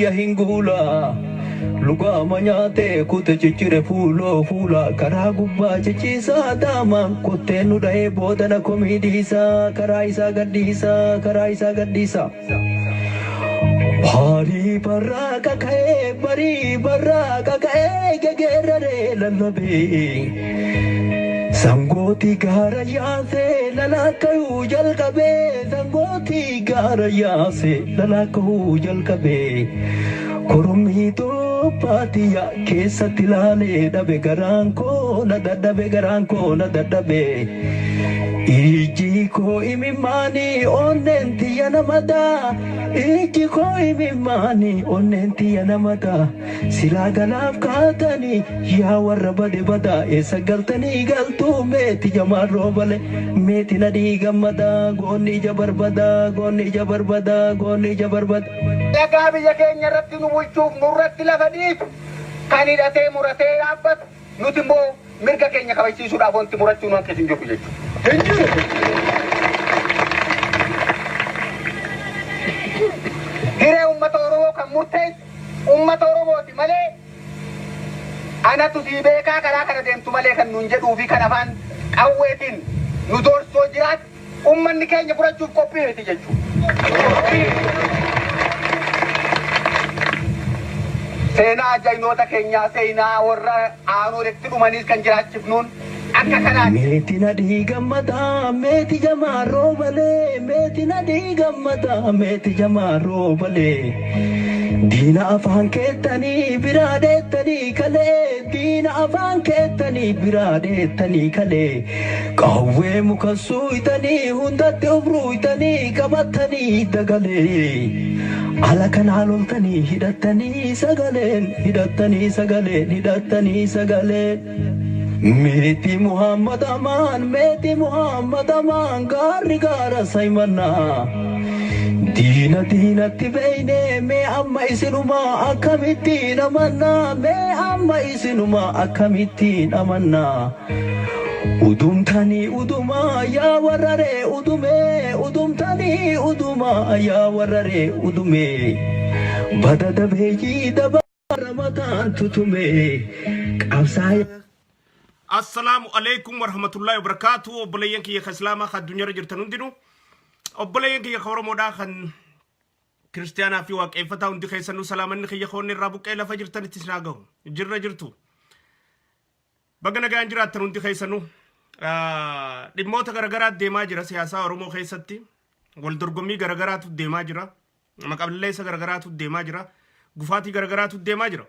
biyya hingula luga manyate kute chichire fuula karaa gubbaa chichisa dama kote nudae bodana komidisa karaa isa gaddisa Bari baraka kae gegerare lalabe Sangoti gara yaase lalakayu jalkabe Sangoti gara yaase lalakayu jalkabe Koromito patiya kesa tilale dabe garanko na dadabe Iji ko imimani onenti yanamada Iji ko imimani onenti yanamada Silaganaf katani ya warra bada Esa galtani galtu meti jamarro bale Meti nadi gamada goni jabarbada Laga biyya keenya irratti nu bulchuuf nurratti lafaniif kan hidhatee muratee dhaabbat nuti immoo mirga keenya kabachiisuudhaaf wanti murachuu nu akka hin jiru jechuudha. Hiree uummata Oromoo kan murteessu uummata Oromooti malee anatu sii beekaa karaa kana deemtu malee kan nuun jedhuu fi kan afaan qawweetiin nu doorsoo jiraatu uummanni keenya furachuuf qophii miti jechuudha. Seenaa ajaynoota keenyaa seenaa warra aanoletti dhumaniis kan jiraachifnuun akka kanaan Meeti nadii gammada meeti jamaaroo balee meeti nadii gammada meeti jamaaroo balee Diina afaan keettanii biraadeettanii kalee Diina afaan keettanii biraadeettanii kalee Qawwee muka suuytanii hundatti ofruuytanii qabattanii dagalee Ala kanaa loltanii hidhattanii sagaleen Meeti Muhammad Amaan gaarri gaara saymannaa Diinatti beeyne mee amma isinumaa akkamittiin amannaa Udumtanii udumaa yaa warraree udumee Bada dabeeyii dabara mataan tutumee Qabsaaya Assalamu alaikum warahmatullahi wabarakatuh obboleeyyan kiyya islaama kan addunyaarra jirtan hundinuu obboleeyyan kiyya Oromoodhaa kan kiristaanaa fi waaqeffataa hundi keessanuu salaamanni kiyya koonni irraa buqqee lafa jirtanitti isin haa gahu jirtu baga nagaan jiraattan hundi keessanuu dhimmoota garagaraatu deemaa jira siyaasaa Oromoo keessatti wal dorgommii garagaraatu deemaa jira maqableessa garagaraatu deemaa jira gufaatii garagaraatu deemaa jira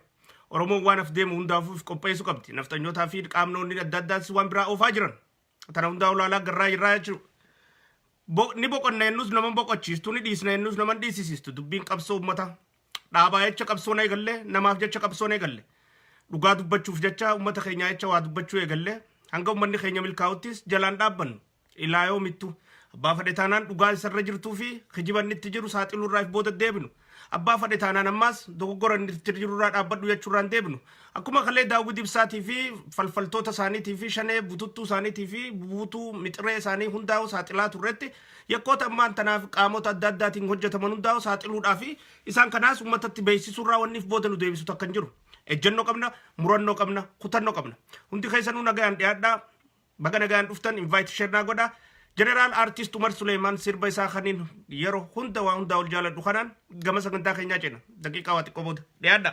Oromoo waan af deemu hundaafuuf qopheessu qabdi naftanyoota fi qaamnoonni adda addaas waan biraa oofaa jiran tana hundaa ulaalaa garraa jirraa jechuudha ni boqonneenus naman boqochiistu ni dhiisneenus naman dhiisisiistu dubbiin qabsoo ummata dhaabaa jecha qabsoo na eegalle namaaf jecha qabsoo na eegalle dhugaa dubbachuuf jecha ummata keenyaa jecha waa dubbachuu eegalle hanga ummanni keenya milkaa'uttis jalaan dhaabbannu ilaayoo mittu abbaa fedhe taanaan dhugaa isarra jirtuu fi kijibanni itti jiru saaxiluurraa booda deebinu Abbaa fadhe taanaan ammaas dogoggoran itti jirurraa dhaabbadhu jechuurraan deebinu akkuma kallee Daawud Ibsaatii fi falfaltoota isaaniitii fi shanee bututtuu isaaniitii fi buutuu mixiree isaanii hundaa'u saaxilaa turretti yakkoota ammaan tanaaf qaamota adda addaatiin hojjetaman hundaa'u saaxiluudhaa fi isaan kanaas uummatatti beeksisuurraa wanniif booda nu deebisu takkan jiru ejjennoo qabna murannoo qabna kutannoo qabna hundi keessanuu nagaan dhiyaadhaa baga nagaan dhuftan invite share godhaa General Artist Umar Suleiman sirba isaa kaniin yeroo hunda waa hundaa ol jaaladhu kanaan gama sagantaa keenyaa ceena daqiiqaa waa xiqqoo booda dhiyaadha.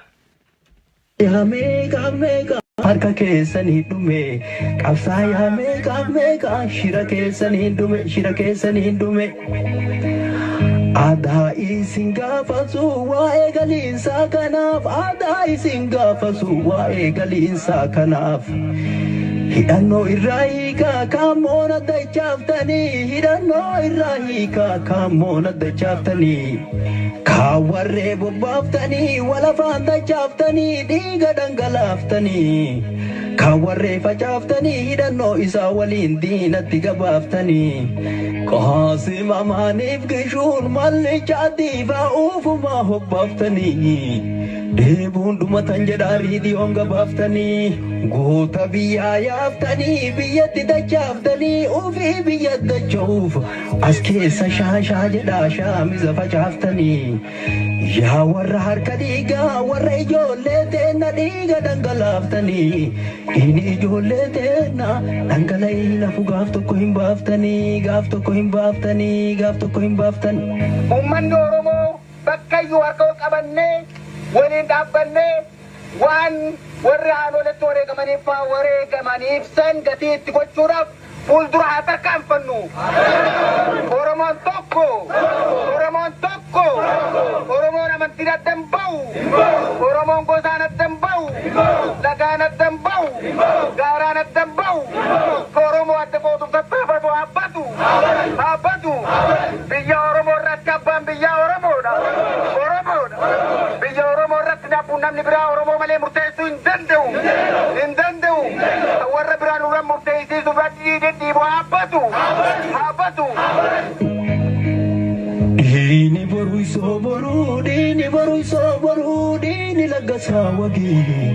Meeqa harka keessanii dhume qabsaa meeqa shira keessanii dhume Aadaa isin gaafasu waa'ee galiinsaa kanaaf Hidhannoo irraa hiikaa kaammoon adda chaaftanii kaawwarree bobbaaftanii walafaan dachaaftanii dhiiga dhangalaaftanii kaawwarree facaaftanii hidhannoo isaa waliin diinatti gabaaftanii Qaasim Amaaniif gishuun mallicha addiifaa uufumaa hobbaaftanii deebuun dhumatan jedhaa diyoon gabaaftanii goota biyyaa yaaftanii biyyatti dachaaftanii ofii biyya dacha'uuf as keessa shaashaa jedhaa shaamiza facaaftanii yaa warra harka dhiigaa warra ijoollee teenna dhiiga dhangalaaftanii inni ijoollee teenna dhangala'ii lafu gaaf tokko hin baaftanii gaaf tokko hin baaftanii gaaf tokko hin baaftan. Uummanni Oromoo bakka iyyuu harka ol qabannee waliin dhaabbannee waan warri haaloletti wareegamaniif san gatii itti gochuudhaaf fuuldura haa tarkaanfannu. Oromoon tokko, Oromoon tokko, Oromoon amantiin addan bahu, Oromoon gosaan addan bahu, lagaan addan bahu, gaaraan addan bahu, Oromoo adda bootuuf tattaafatu haabbatu, haabbatu. Biyya Oromoo irratti abbaan biyya Oromoodha, Oromoodha. Biyya Oromoo irratti namni biraa Oromoo malee murteessuu hin danda'u, hin danda'u. Warra biraan urran murteessisuuf dhidhiibuu haabbatu, haabbatu. Dini boru isoboru, dini boru isoboru, dini lagasaa wagii.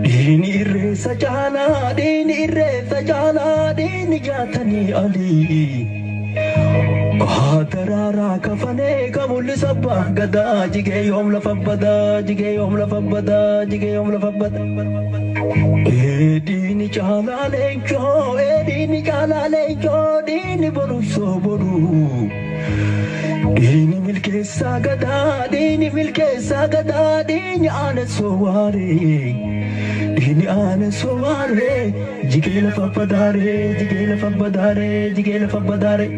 Dini irreessa caalaa, dini irreessa caalaa, dini jaatanii alii. Hadaraaraa kafanee kamul'isa abbaa gadaa jigee yoom lafa badaa, jigee yoom lafa badaa, jigee yoom lafa badaa. Dini caalaa leencoo, dini caalaa leencoo, dini boru isoboru. Dini milkeessa gadaa, dini milkeessa gadaa, dini aana sowaaree. Dini aana sowaaree, jigee lafa badaaree, jigee lafa badaaree, jigee lafa badaaree.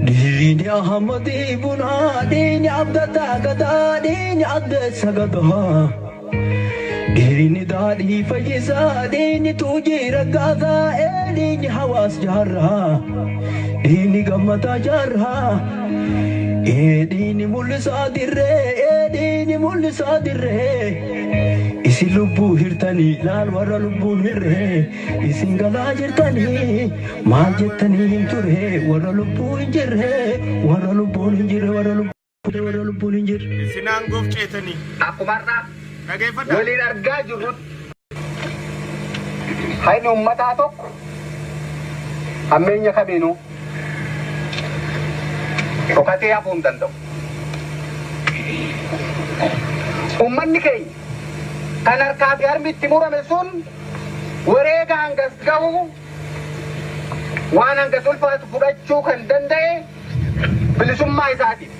Dini Ahmadii bunaa, dini abdataa gadaa, dini addeessa gadaa. Dini daadhii fayyisaa, dini tuujii raggaasaa, dini hawaas jaarraa. Dini gammataa jaarraa. Dini mul'isaa dirree, dini mul'isaa dirree. Isin lubbuu hirtanii laal warra lubbuun hirree. Isin galaa jirtanii maal jettanii hin turre warra lubbuu hin jirre, warra lubbuun hin jirre, warra lubbuun hin jirre. Isin aangoof ceetanii. Akkuma har'aa Dhageeffadha. waliin argaa jirrutti hayni uummataa tokko hammeenya kamiinuu dhokatee hafuu hin danda'u. Uummanni keenya kan harkaa fi harmi itti murame sun wareega hangas gahu waan hangas ulfaatu fudhachuu kan danda'e bilisummaa isaatiif.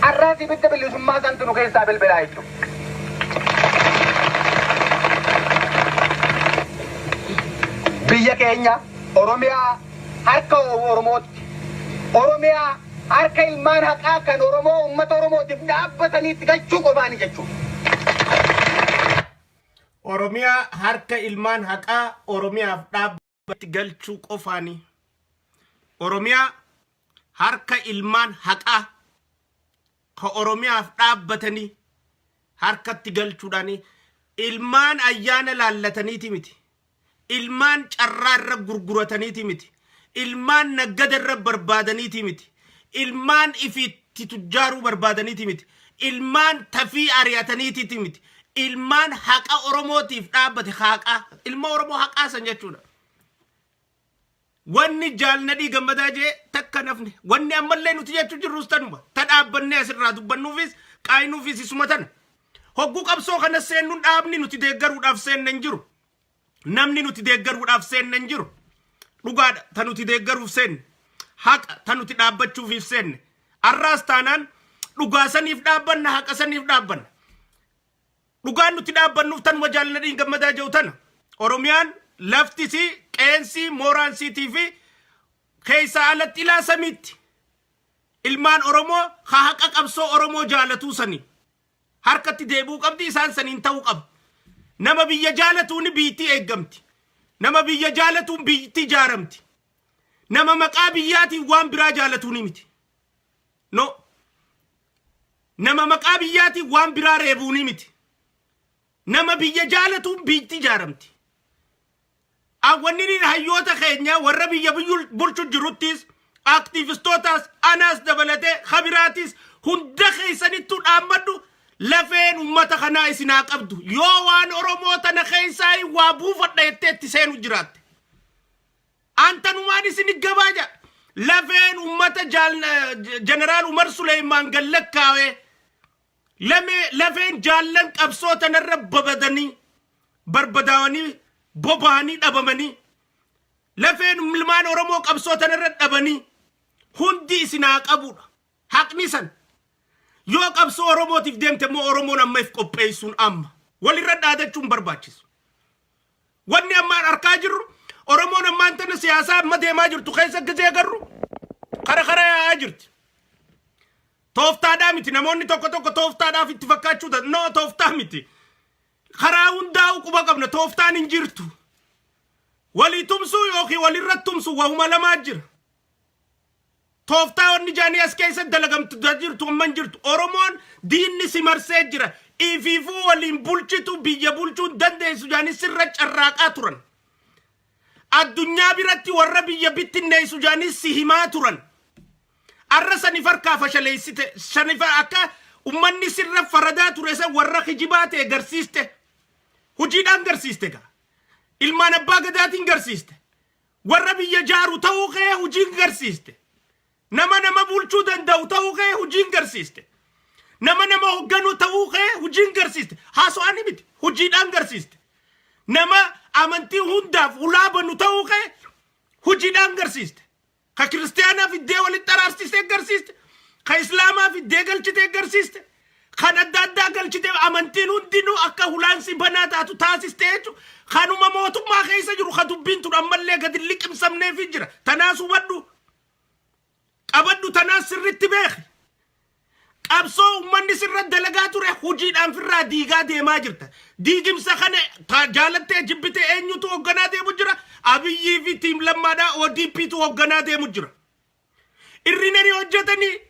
Har'aas ibidda bilisummaa santu nu keessaa bilbilaa jechuudha. Biyya keenya Oromiyaa harka Oromootti, Oromiyaa harka ilmaan haqaa kan Oromoo uummata Oromootiif dhaabbataniitti galchuu qofaani jechuudha. Oromiyaa harka ilmaan haqaa Oromiyaaf dhaabbatti galchuu qofaani. Oromiyaa harka ilmaan haqaa ka Oromiyaaf dhaabbatanii harkatti galchuudhaani ilmaan ayyaana laallataniiti miti. Ilmaan carraa irra gurgurataniiti miti. Ilmaan naggada irra barbaadaniiti miti. Ilmaan ifitti tujjaaruu barbaadaniiti miti. Ilmaan tafii ari'ataniiti miti. Ilmaan haqa Oromootiif dhaabbate haqaa. Ilma Oromoo haqaa san jechuudha. Wanni jaalnadhii gammadaa jee takka nafne. Wanni ammallee nuti jechuu jirrus tanuma. Ta dhaabbannee asirraa dubbannuufis qaayinuufis isuma tana. Hogguu qabsoo kana seennuun dhaabni nuti deeggaruudhaaf seenne hin jiru. Namni nuti deeggaruudhaaf seenne hin jiru. Dhugaadha ta nuti deeggaruuf seenne. Haqa ta nuti dhaabbachuufiif seenne. Arraas taanaan dhugaasaniif dhaabbanna haqa saniif dhaabbanna. Dhugaan nuti dhaabbannuuf tanuma jaalladhiin gammadaa jiru tana. Oromiyaan laftisii, qeensii, mooraansiitii fi keessaa alatti ilaa samiitti. Ilmaan Oromoo haa haqa qabsoo Oromoo jaalatuu sanii. Harkatti deebuu qabdi isaan saniin ta'uu qabu. Nama biyya jaalatuun biyyattii eeggamti. Nama biyya jaalatuun biyyattii ijaaramti. Nama maqaa biyyaatiin waan biraa jaalatuun miti. No. Nama maqaa biyyaatiin waan biraa reebuun miti. Nama biyya jaalatuun biyyattii ijaaramti. Awwanni hayyoota keenya warra biyya bulchu jiruttis aktiivistootaas anaas dabalatee khabiraatis hunda keessanittuu dhaammadhu lafeen ummata kanaa isinaa qabdu yoo waan oromoo tana keessaa waa buufadha jetteetti seenu jiraatte antanumaan isini gabaaja lafeen ummata jeneraal Umar Suleymaan gallakkaawee lafeen jaallan qabsoo tanarra babadanii barbadaawanii boba'anii dhabamanii lafeen ilmaan oromoo qabsoo tanarra dhabanii hundi isinaa qabudha haqni san yoo qabsoo oromootiif deemte moo oromoon ammaaf qopheessuun amma walirra dhaadachuun barbaachisu wanni ammaan arkaa jirru oromoon ammaan tana siyaasaa amma deemaa jirtu keessa gizee garru kara yaa'aa jirti tooftaadhaa miti namoonni tokko tooftaadhaaf itti fakkaachuu no tooftaa miti karaa hundaa'u quba qabna tooftaan hin jirtu walii tumsuu yookiin walirra tumsuu wahuma lamaa jira tooftaa onni jaanii as keessa dalagamtu jirtu amman jirtu oromoon diinni si marsee jira ifiifuu waliin bulchitu biyya bulchuu dandeessu jaanii sirra carraaqaa turan addunyaa biratti warra biyya bittinneessu jaanii si himaa turan arra sani farkaa fashaleessite sanifa akka ummanni sirra faradaa ture san warra kijibaate garsiiste hujiidhaan garsiiste gaa ilmaan abbaa gadaatiin garsiiste warra biyya jaaru ta'uu kee hujiin garsiiste nama bulchuu danda'u ta'uu kee hujiin garsiiste nama hogganu ta'uu kee hujiin garsiiste haasa'anii miti hujiidhaan garsiiste nama amantii hundaaf ulaabanu ta'uu kee hujiidhaan garsiiste ka kiristaanaaf iddee walitti araarsiste garsiiste ka islaamaaf iddee galchite garsiiste kan adda addaa galchite amantiin hundinuu akka hulaansi banaa taatu taasiste jechu kanuma mootummaa keessa jiru ka dubbiin tun ammallee gadi liqimsamneefi jira tanaas hubadhu qabadhu tanaas sirritti beeki qabsoo ummanni sirra dalagaa ture hujiidhaan firraa diigaa deemaa jirta diigimsa kana jaalattee jibbite eenyutu hoogganaa deemu jira abiyyii fi tiim lammaadhaa ODPtu hoogganaa deemu jira irrina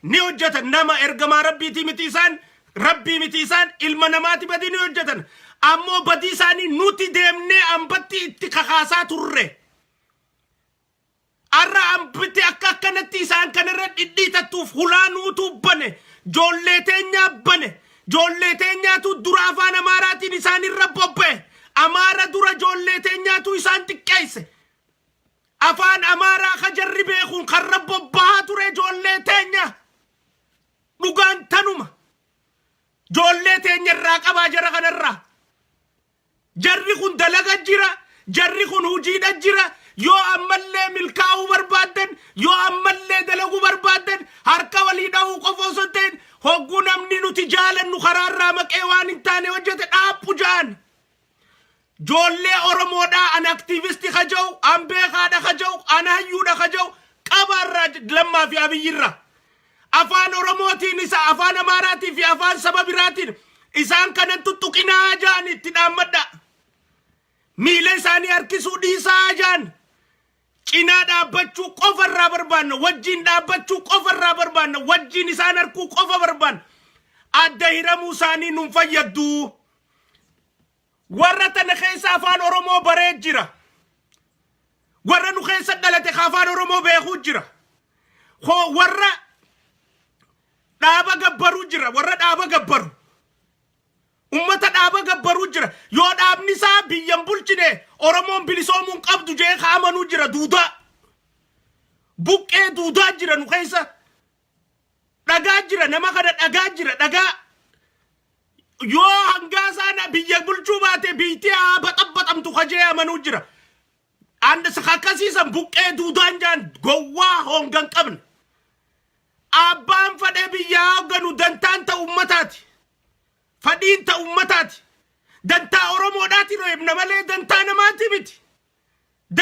ni hojjetan nama ergamaa rabbiitii miti isaan rabbii miti isaan ilma namaati badii ni hojjetan ammoo badii isaanii nuti deemnee ambatti itti kakaasaa turre arra ambatti akkanatti isaan kanarra dhidhiitattuuf hulaanuutu bane joollee teenyaatu dura afaan amaaraatiin isaan irra bobba'e amaara dura joollee teenyaatu isaan xiqqeesse afaan amaaraa ka jarri beekuun karra bobba'aa ture joollee teenya dhugaan tanuma joollee teenya irraa qabaa jara kanarraa jarri kun dalaga jira jarri kun hujiidha jira yoo ammallee milkaa'uu barbaadan yoo ammallee dalaguu barbaadan harka walii dha'uu qofa osoo ta'in hogguu namni nuti jaalannu karaarraa maqee waan hin taane hojjete dhaabbu jaan joollee oromoodhaa an aktiivisti ka jau an beekaadha ka jau an hayyuudha ka jau qabaarraa lammaa fi abiyyirra afaan oromootiin isa afaan amaaraatiin fi afaan saba biraatiin isaan kanan tuttuqinaa jaan itti dhaammadha miila isaanii harkisuu dhiisaa jaan cinaa dhaabbachuu qofarraa barbaanna wajjiin dhaabbachuu qofarraa barbaanna wajjiin isaan harkuu qofa barbaanna adda hiramuu isaanii nun fayyaddu warra tana keessa afaan oromoo baree jira warra nu keessa dhalate afaan oromoo beekuu jira warra dhaaba gabbaruu jira warra dhaaba gabbaru ummata dhaaba gabbaruu jira yoo dhaabni isaa biyyan bulchine oromoon bilisoomuun qabdu jee kaamanuu jira duudaa buqqee duudaa jira nu keessa dhagaa jira nama kana dhagaa jira dhagaa yoo hangaasaana biyya bulchuu baate biitii haa baxabbaxamtu kajee amanuu jira akkasiisan buqqee duudaan jaan gowwaa hongan qabne abbaan fadhee biyyaa hoogganu dantaan ta'u ummataati fadhiin ta'u ummataati dantaa oromoodhaati roobna malee dantaa namaati miti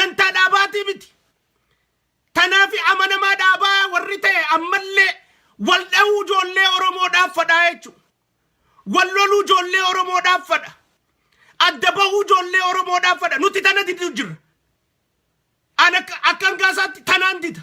dantaa dhaabaati miti tanaafi amanamaa dhaabaa warri ta'e ammallee wal dha'uu ijoollee oromoodhaaf fadhaa jechuudha wal loluu ijoollee oromoodhaaf fadha adda bahuu ijoollee oromoodhaaf fadha nuti tana didu jirra akka hangaasaatti tanaan dida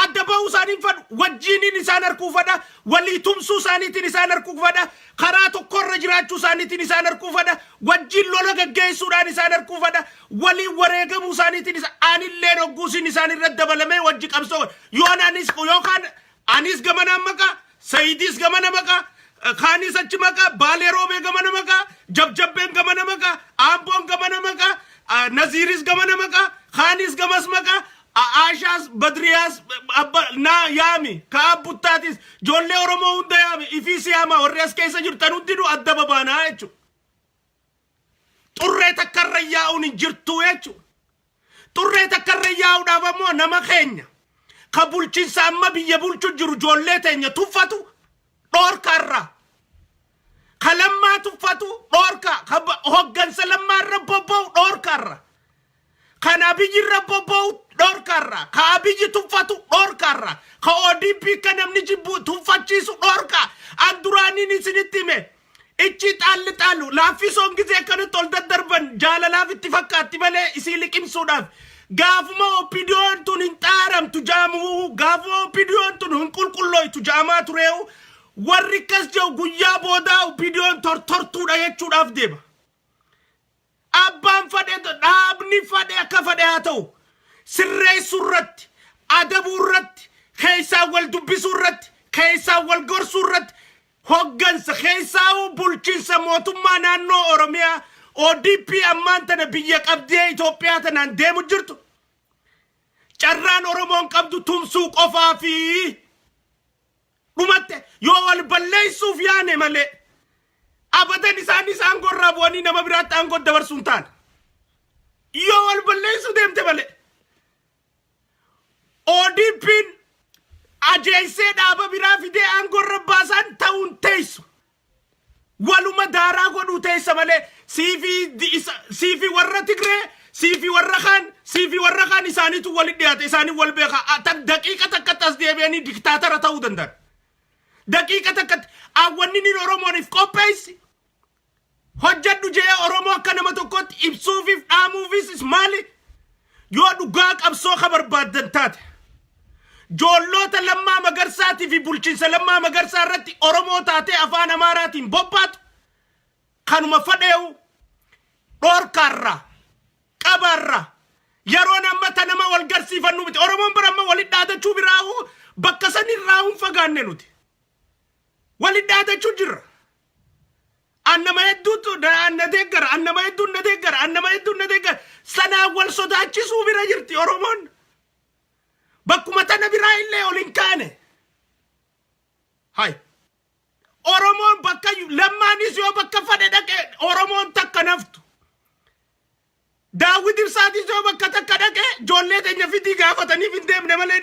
adda bahuu isaaniin fadhu wajjiiniin isaan harkuu fadha walii tumsuu isaaniitiin isaan harkuu fadha karaa tokkorra jiraachuu isaaniitiin isaan harkuu fadha wajjiin lola gaggeessuudhaan isaan harkuu fadha walii wareegamuu isaaniitiin anillee hogguusin isaan irra dabalamee wajji qabsoo yoon yookaan anis gamanaan maqaa Sayidiis gamana maqaa خاني سچمكا باليرو بيغمنمكا جبجبين غمنمكا امبون غمنمكا نزيريس غمنمكا خانيس غمسمكا عاشاس بدرياس نا يامي كابوتاتيس جولي اورومو هندا يامي افيسي اما وريس كيسا جرتانو دينو ادبا بانا يچو طري تكرياون جرتو يچو طري تكرياو دافمو نما خينيا كبولچين ساما بيا بولچو جرو جولي تينيا توفاتو دور كارا كلما توفاتو دور كا هوغن سلما ربوبو دور كارا كان بيجي ربوبو دور كارا كابيجي توفاتو دور كارا كاوديبي كانم نيجي توفاتشيسو دور كا اندراني نيسنيتيمي اتشي تالو لا في سون غيزي كان تول دربن جالا لا في اتفاقات مالي اسيلك امسوداف غافما اوبيديون تون انتارم تجامو غافما اوبيديون تون هنقول كلوي تجامات ريو وركس جو غيا بودا اوبيديون تورتو دا يچوداف ديبا أبان فدي دابني فدي كفدي هاتو سري سورت أدب ورت خيسا والدبي سورت خيسا والغور سورت هوغنس خيسا وبولچين سموتو مانانو أوروميا ODP أمان تنبيك أبدي إثيوبيا تنان ديمو جرتو چران أورومون قبدو تمسوك أفافي رمت يو والبالي سوفياني مالي أبدا نسان قرب واني نما برات أنقو دبر سلطان يو والبالي سودهم تبالي ODP أجيسي دابا برافي دي أنقو رباسان تاون تيسو والوما دارا قدو تيسا مالي سيفي ورا تقري سيفي ورا خان إساني تو والد ديات إساني والبيخا دقيقة تكتاس ديبياني ديكتاتر تاو دندر دقيقة تكت أولني نورمون إفقوبيسي hojjaddu jee oromoo akka nama tokkotti ibsuufiif dhaamuufis maali yoo dhugaa qabsoo kabarbaadan taate jolloota lammaa magarsaati fi bulchiinsa lammaa magarsaa irratti oromoo taate afaan amaaraatiin bobbaatu kanuma fadheewu dhorkarra qabarra yeroo namata nama wal garsiifannu miti oromoon baramma walit dhaadachuu biraawu bakka sanirraa hun fagaanne nuti walit dhaadachuu jirra annama hedduutu anna deeggara sanaa wal sodaachisuu bira jirti oromoon bakkuma tana biraa illee ol hin kaane hay oromoon bakka lammaanis yoo bakka fadhe dhaqe oromoon takka naftu daawwit ibsaatis yoo bakka takka dhaqe joollee teenya fidii gaafataniif hin deemne malee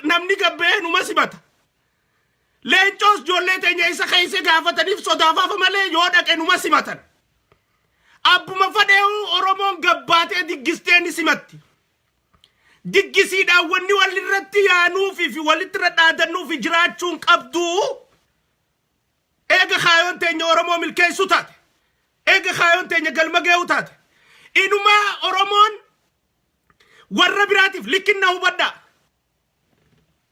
namni gabbee numa simata leencoos joollee teenya isa keeyse gaafataniif sodaafafa malee yoo dhaqe numa simatan abbuma fadheewu oromoon gabbaatee diggisteen simatti diggisiidhaan wanni walirratti yaanuufi fi walitti dhadhaadannuufi jiraachuun qabdu eega kaayoon teenya oromoo milkeessu taate eega kaayoon teenya galma geewu taate inumaa oromoon warra biraatiif likkinna hubadhaa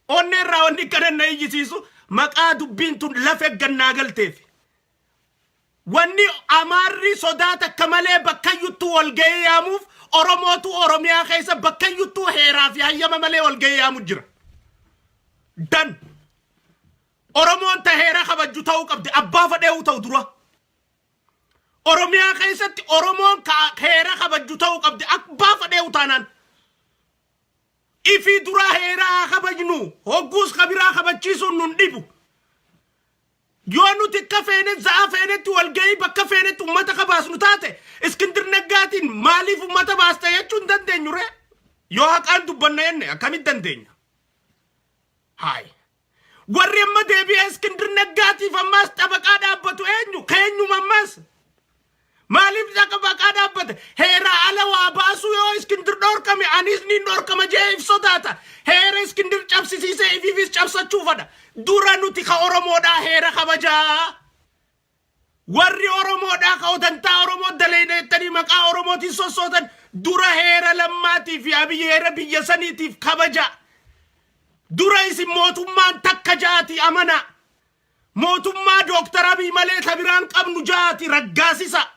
onneerraa wanni kadhanna iyyisiisu maqaa dubbiin tun lafe gannaa galteef wanni amaarri sodaata kamalee bakkayyuttuu walga'ee yaamuuf oromootu oromiyaa keessa bakkayyuttuu heeraa fi hayyama malee walga'ee yaamu jira dan oromoon ta heera kabajju ta'uu qabdi abbaa fadheewu ta'u dura oromiyaa keessatti oromoon heera kabajju ta'uu qabdi abbaa fadheewu taanaan ifi dura heeraa kabajnu hogguus kabiraa kabachiisuun nun dhibu yoo nuti akka feenet za'a feenetti walga'ii bakka feenetti ummata kabaasnu taate iskindir naggaatiin maaliif ummata baasta jechuun dandeenyu ree yoo haqaan dubbanna jenne akkamit dandeenya haay warri amma deebi'ee iskindir naggaatiif ammaas xabaqaa dhaabbatu eenyu keenyuma ammaas maaliif xabaqaa dhaabbate heeraa ala waa baasuu yoo iskindir dhorkame anis niin dhorkama jee if sodaata heera iskindir cabsisiisee ifiifis cabsachuu fadha dura nuti ka oromoodhaa heera kabajaa warri oromoodhaa ka odantaa oromoo daleedeettanii maqaa oromootiin sossootan dura heera lammaatii fi abiyyi heera biyya saniitiif kabajaa dura isin mootummaan takka jaati amana mootummaa dooktar abiy malee tabiraan qabnu jaati raggaasisa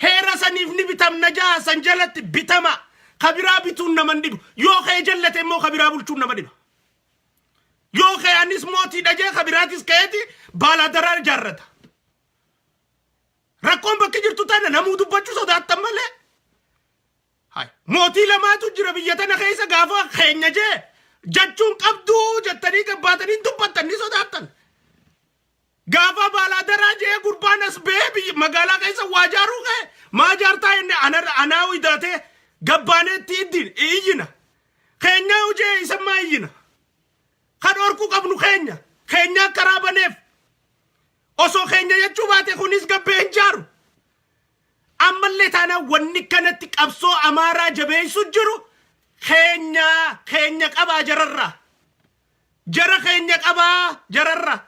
heera saniif ni bitamna jaa san jalatti bitama kabiraa bituun naman dhibu yoo kee jallate immoo kabiraa bulchuun nama dhiba yoo kee anis mootii dhajee kabiraatis ka'eeti baala darar jaarrata rakkoon bakki jirtu tana namuu dubbachuu sodaattan malee. Hai mootii lamaatu jira biyya tana keessa gaafa keenya jee jechuun qabduu jettanii gabbaatanii dubbattan ni sodaattan. Gaafa baalaadaraa jee gurbaan as bee magaalaa keessa waa jaaruu ka'e maa jaartaa inni anaa widaatee gabbaaneetti iyyina. Keenya ujee isammaa iyyina. Kan orkuu qabnu keenya karaa baneef. Osoo keenya jechuu baate kunis gabbee hin jaaru. Ammallee taana wanni kanatti qabsoo amaaraa jabeessu jiru keenya qabaa jararraa. Jara keenya qabaa jararraa.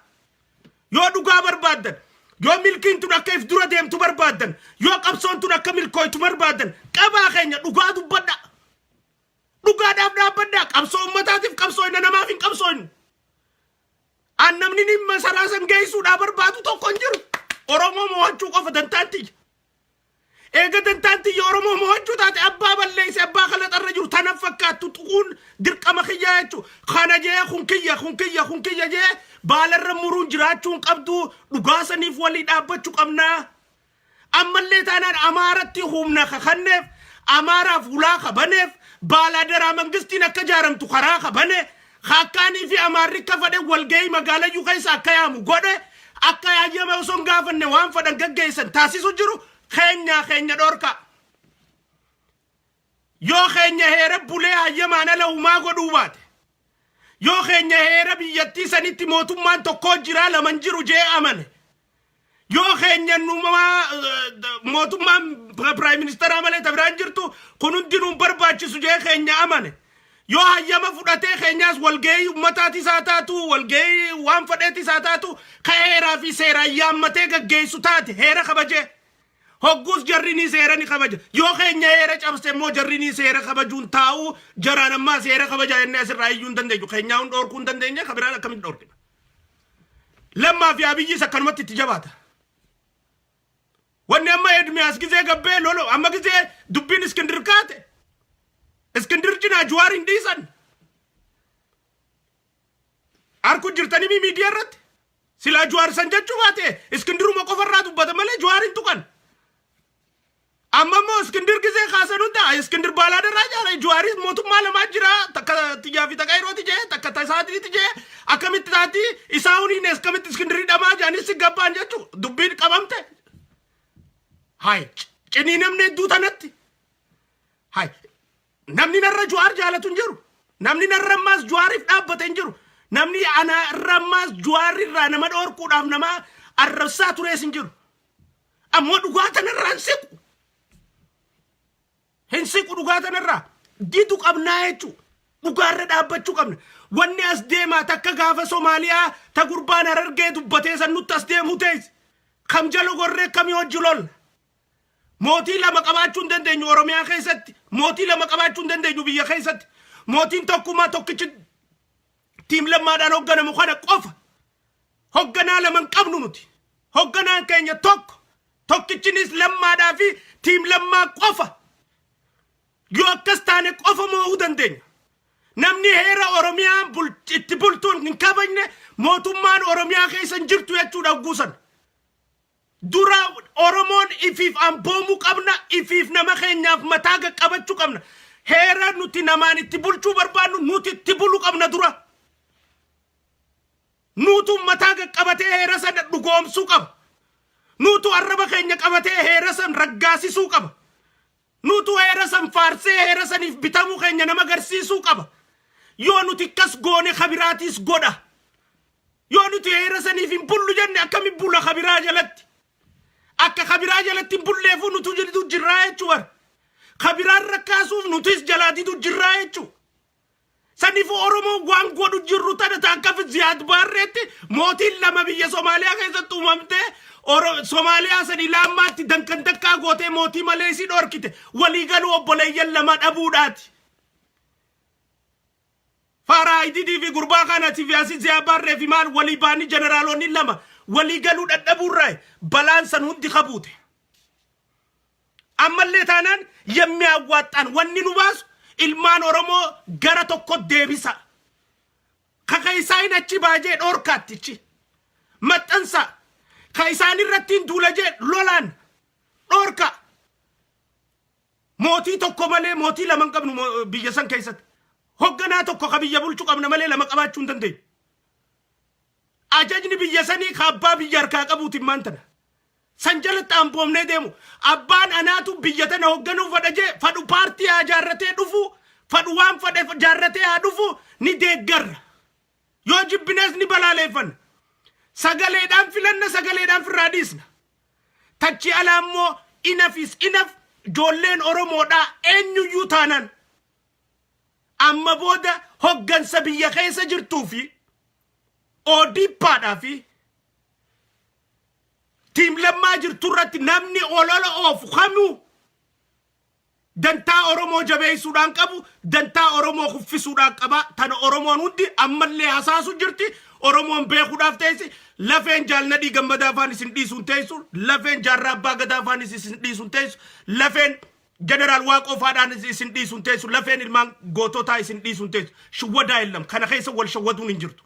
Yoo dhugaa barbaadan, yoo milkiin tun akka if dura deemtu barbaadan, yoo qabsoon tun akka milkooytu barbaadan, qabaa keenya dhugaa dubbadha. Dhugaadhaaf dhaabbadha. Qabsoo ummataatiif qabsooyna namaaf hin qabsooynu. Annamni dhimma saraasan geessuudhaa barbaadu tokko hin jiru. Oromoo mo'achuu qofa dantaanti. Eega dantaanti Oromoo mo'achuu taate abbaa balleesse abbaa kalaxarra jiru tana fakkaattu tuquun dirqama kiyyaa jechuu. Kana jee kun kiyya jee baalarra muruun jiraachuun qabdu dhugaasaniif walii dhaabbachuu qabnaa. Ammallee taanaan amaaratti humna kakanneef amaaraaf ulaa kabaneef baalaadaraa mangistiin akka jaaramtu karaa kabane. Khakkaanii fi amaarri kafade walgahii magaalaa yu keessa akka yaamu godhe akka yaayama osoo hin gaafanne waan fadhan gaggeessan taasisu jiru keenya dhorka. Yoo keenya heera bulee hayyamaan ala uumaa godhuu baate. Yoo keenya heera biyyattii sanitti mootummaan tokko jira laman jiru jee amane. Yoo keenya mootummaan Prime Minister malee tabiraan jirtu kun hundinuun barbaachisu jee keenya amane. Yoo hayyama fudhatee keenyaas walgahii ummataati isaa taatu walgahii waan fadheeti isaa taatu ka heeraa fi seeraa yaammatee gaggeessu taate heera kabajee. Hogguus jarrinii seera ni kabaja. Yoo keenya heera cabse immoo jarrinii seera kabajuun taa'u jaraan ammaa seera kabajaa jennee asirraa iyyuu hin dandeenyu. Keenyaa hun dhoorkuu hin dandeenye kabiraan akkamitti dhoorkina. Lammaa fi Abiyyiis akkanumatti itti jabaata. Wanni amma Edmiyaas gizee gabbee lolo amma gizee dubbiin Iskindir kaate. Iskindir cinaa Jawaar hin dhiisan. Harku jirtanii miidiyaa irratti. Silaa Jawaar san jechuu baate Iskindiruma qofarraa dubbata malee Jawaar hin tuqan. Amma immoo Iskindir gizee kaasan hunda Iskindir baalaadaraa jaara Jawaaris mootummaa lamaa jira takka tiyyaa fi takka yerootti jee takka tasaatiiti jee akkamitti taati isaa huniin akkamitti Iskindirii dhamaa jaanis si gabbaan jechuu dubbiin qabamte. Hai cinii namni hedduu tanatti. Hai namni narra Jawaar jaalatu hin jiru. Namni narra ammaas Jawaariif dhaabbate hin jiru. Namni ana irra ammaas Jawaarirraa nama dhoorkuudhaaf nama arrabsaa turees hin jiru. Ammoo dhugaa tanarraa hin siqu dhugaa tanarraa didu qabnaa jechuu. Dhugaarra dhaabbachuu qabna. Wanni as deemaa takka gaafa Somaaliyaa ta gurbaan Harargee dubbatee san nutti as deemu teessi. Kam jala gorree kamii hojii lolla. Mootii lama qabaachuu hin dandeenyu Oromiyaa keessatti. Mootii lama qabaachuu hin dandeenyu biyya keessatti. Mootiin tokkummaa tokkichi tiim lammaadhaan hoogganamu kana qofa. Hoogganaa lama hin qabnu nuti. Hoogganaan keenya tokkichinis lammaadhaa fi tiim lammaa qofa. Yoo akkas taane qofa moo'uu dandeenya. Namni heera Oromiyaa itti bultuun hin kabajne mootummaan Oromiyaa keessa hin jirtu jechuudha guusan. Dura Oromoon ifiif amboomuu qabna, ifiif nama keenyaaf mataa qaqqabachuu qabna. Heera nuti namaan itti bulchuu barbaannu nuti itti buluu qabna dura. Nutu mataa qaqqabatee heera sana dhugoomsuu qaba. Nutu arraba keenya qabatee heera san raggaasisuu qaba. Nutu heera san faarsee heera saniif bitamuu keenya nama agarsiisuu qaba. Yoo nuti kas goone kabiraatis godha. Yoo nuti heera saniif hin bullu jenne akkamitti bulla kabiraa jalatti. Akka kabiraa jalatti hin bulleefuu nutu jirraa jechuu bara. Kabiraan rakkaasuuf nutis jalaatitu jirraa jechuu. Saniifuu Oromoo waan godhu jirru tana akka Ziyaad Barreetti mootiin lama biyya Somaaliyaa keessatti uumamtee Somaaliyaa sani laammaatti dankan takkaa gootee mootii malee si dhorkite walii galuu obboleeyyan lama dhabuudhaati. Faraa Ididii fi gurbaa kanatti fi asii Ziyaad Barree fi maal walii baanii jeneraalonni lama walii galuu dadhabuurraa balaan san hundi qabuute. Ammallee taanaan የሚያዋጣን wanni nu baasu ilmaan Oromoo gara tokko deebisa. Kakaisain achi baajee dhorkaattichi. Maxxansa ka isaan irratti duula jee lolaan dhorka mootii tokko malee mootii lama qabnu biyya san keessatti hogganaa tokko ka biyya bulchu qabna malee lama qabaachuu hin dandeenyu ajajni biyya sanii ka abbaa biyya harkaa qabuutiin maantana san jalatti amboomnee deemu abbaan anaatu biyya tana hogganuu fadhu paartii haa jaarratee dhufu fadhu waan fadhe jaarratee haa dhufu ni deeggarra yoo jibbinees ni balaaleeffanna sagaleedhaan filanna sagaleedhaan firraa dhiisna tachi alaa immoo inafis inaf ijoolleen oromoodhaa eenyuyyuu taanan amma booda hoggansa biyya keessa jirtuu fi ODP'dhaa fi tiim lammaa jirtu irratti namni olola oofu kamuu dantaa oromoo jabeessuudhaan qabu dantaa oromoo kuffisuudhaan qaba tana oromoon hundi ammallee hasaasu jirti oromoon beekuudhaaf teessi lafeen jaalnadhii gammadaa afaan isin dhiisuun teessu lafeen jaarraa abbaa gadaa afaan isin dhiisuun teessu lafeen jeneraal waaqoo faadhaan isin dhiisuun teessu lafeen ilmaan goototaa isin dhiisuun teessu shawwadaa illam kana keessa wal shawwaduun hin jirtu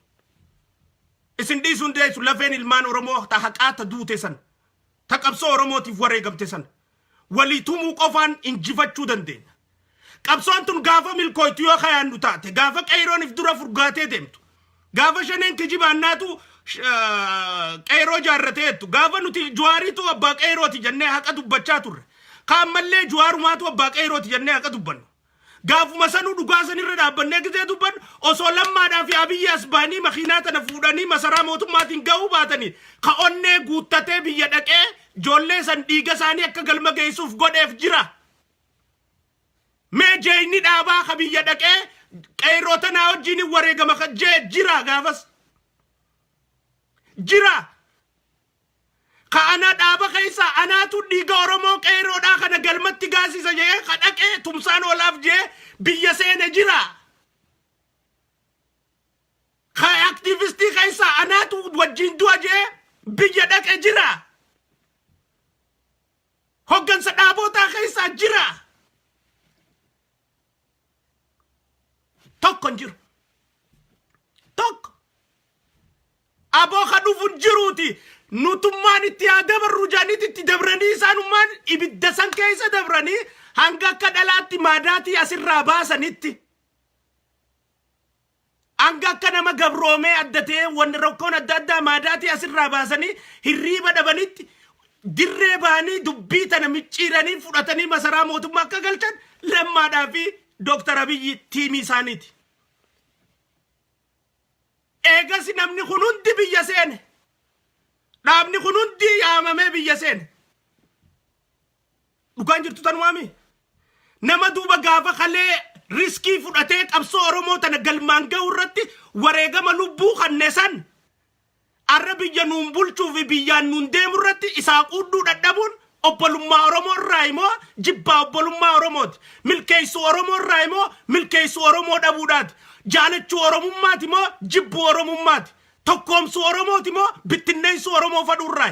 isin dhiisuun teessu lafeen ilmaan oromoo ta haqaa ta duute san ta qabsoo oromootiif wareegamte san walii tumuu qofaan injifachuu dandeenya qabsoon tun gaafa milkooytu yoo kayaannu taate gaafa qeerooniif dura furgaatee deemtu gaafa shaneen kijibaannaatu qeeroo jaarrateettu gaafa nuti juwaariitu abbaa qeerooti jennee haqa dubbachaa turre kaammallee juwaarumaatu abbaa qeerooti jennee haqa dubbannu gaafuma sanuu dhugaa sanirra dhaabbannee gisee dubbannu osoo lammaadhaa fi abiyyi asbaanii makiinaa tana fuudhanii masaraa mootummaatiin ga'uu baatanii ka onnee guuttatee biyya dhaqee ijoollee san dhiiga isaanii akka galma geessuuf godheef jira mee jeeyni dhaabaa ka biyya dhaqee qeeroo tanaa wajjin wareegama ka jee jira gaafas jira ka ana dhaaba keessa anaatu dhiiga oromoo qeeroodhaa kana galmatti gaasisa jee ka dhaqee tumsaan olaaf jee biyya seene jira ka aktivistii keessa anaatu wajjin du'a jee biyya dhaqe jira hoggansa dhaabotaa keessa jira tokko jiru tokko aboo ka dhufuun jiruuti nutummaan itti haa dabarru jaaniit itti dabranii isaanummaan ibidda san keessa dabranii hanga akka dhalaatti maadaatii asirraa baasanitti hanga akka nama gabroomee addatee wanni rakkoon adda addaa maadaatii asirraa baasanii hirriiba dhabanitti dirree baanii dubbii tana micciiranii fudhatanii masaraa mootummaa akka galchan lammaadhaa fi Dr. Abiyyi tiimii isaaniiti. Eegas namni kun hundi biyya seene. Dhaabni kun hundi yaamamee biyya seene. Dhugaan jirtu tanumaami. Nama duuba gaafa kalee riskii fudhatee qabsoo oromoo tana galmaan ga'u irratti wareegama lubbuu kanneessan arra biyya nuun bulchuu fi biyyaan nuun deemu irratti isaa qudduu dhadhabuun obbolummaa oromoo irraa immoo jibbaa obbolummaa oromooti milkeessuu oromoo irraa immoo milkeessuu oromoo dhabuudhaati jaalachuu oromummaati immoo jibbuu oromummaati tokkoomsuu oromooti immoo bittinneessuu oromoo fadhuurraa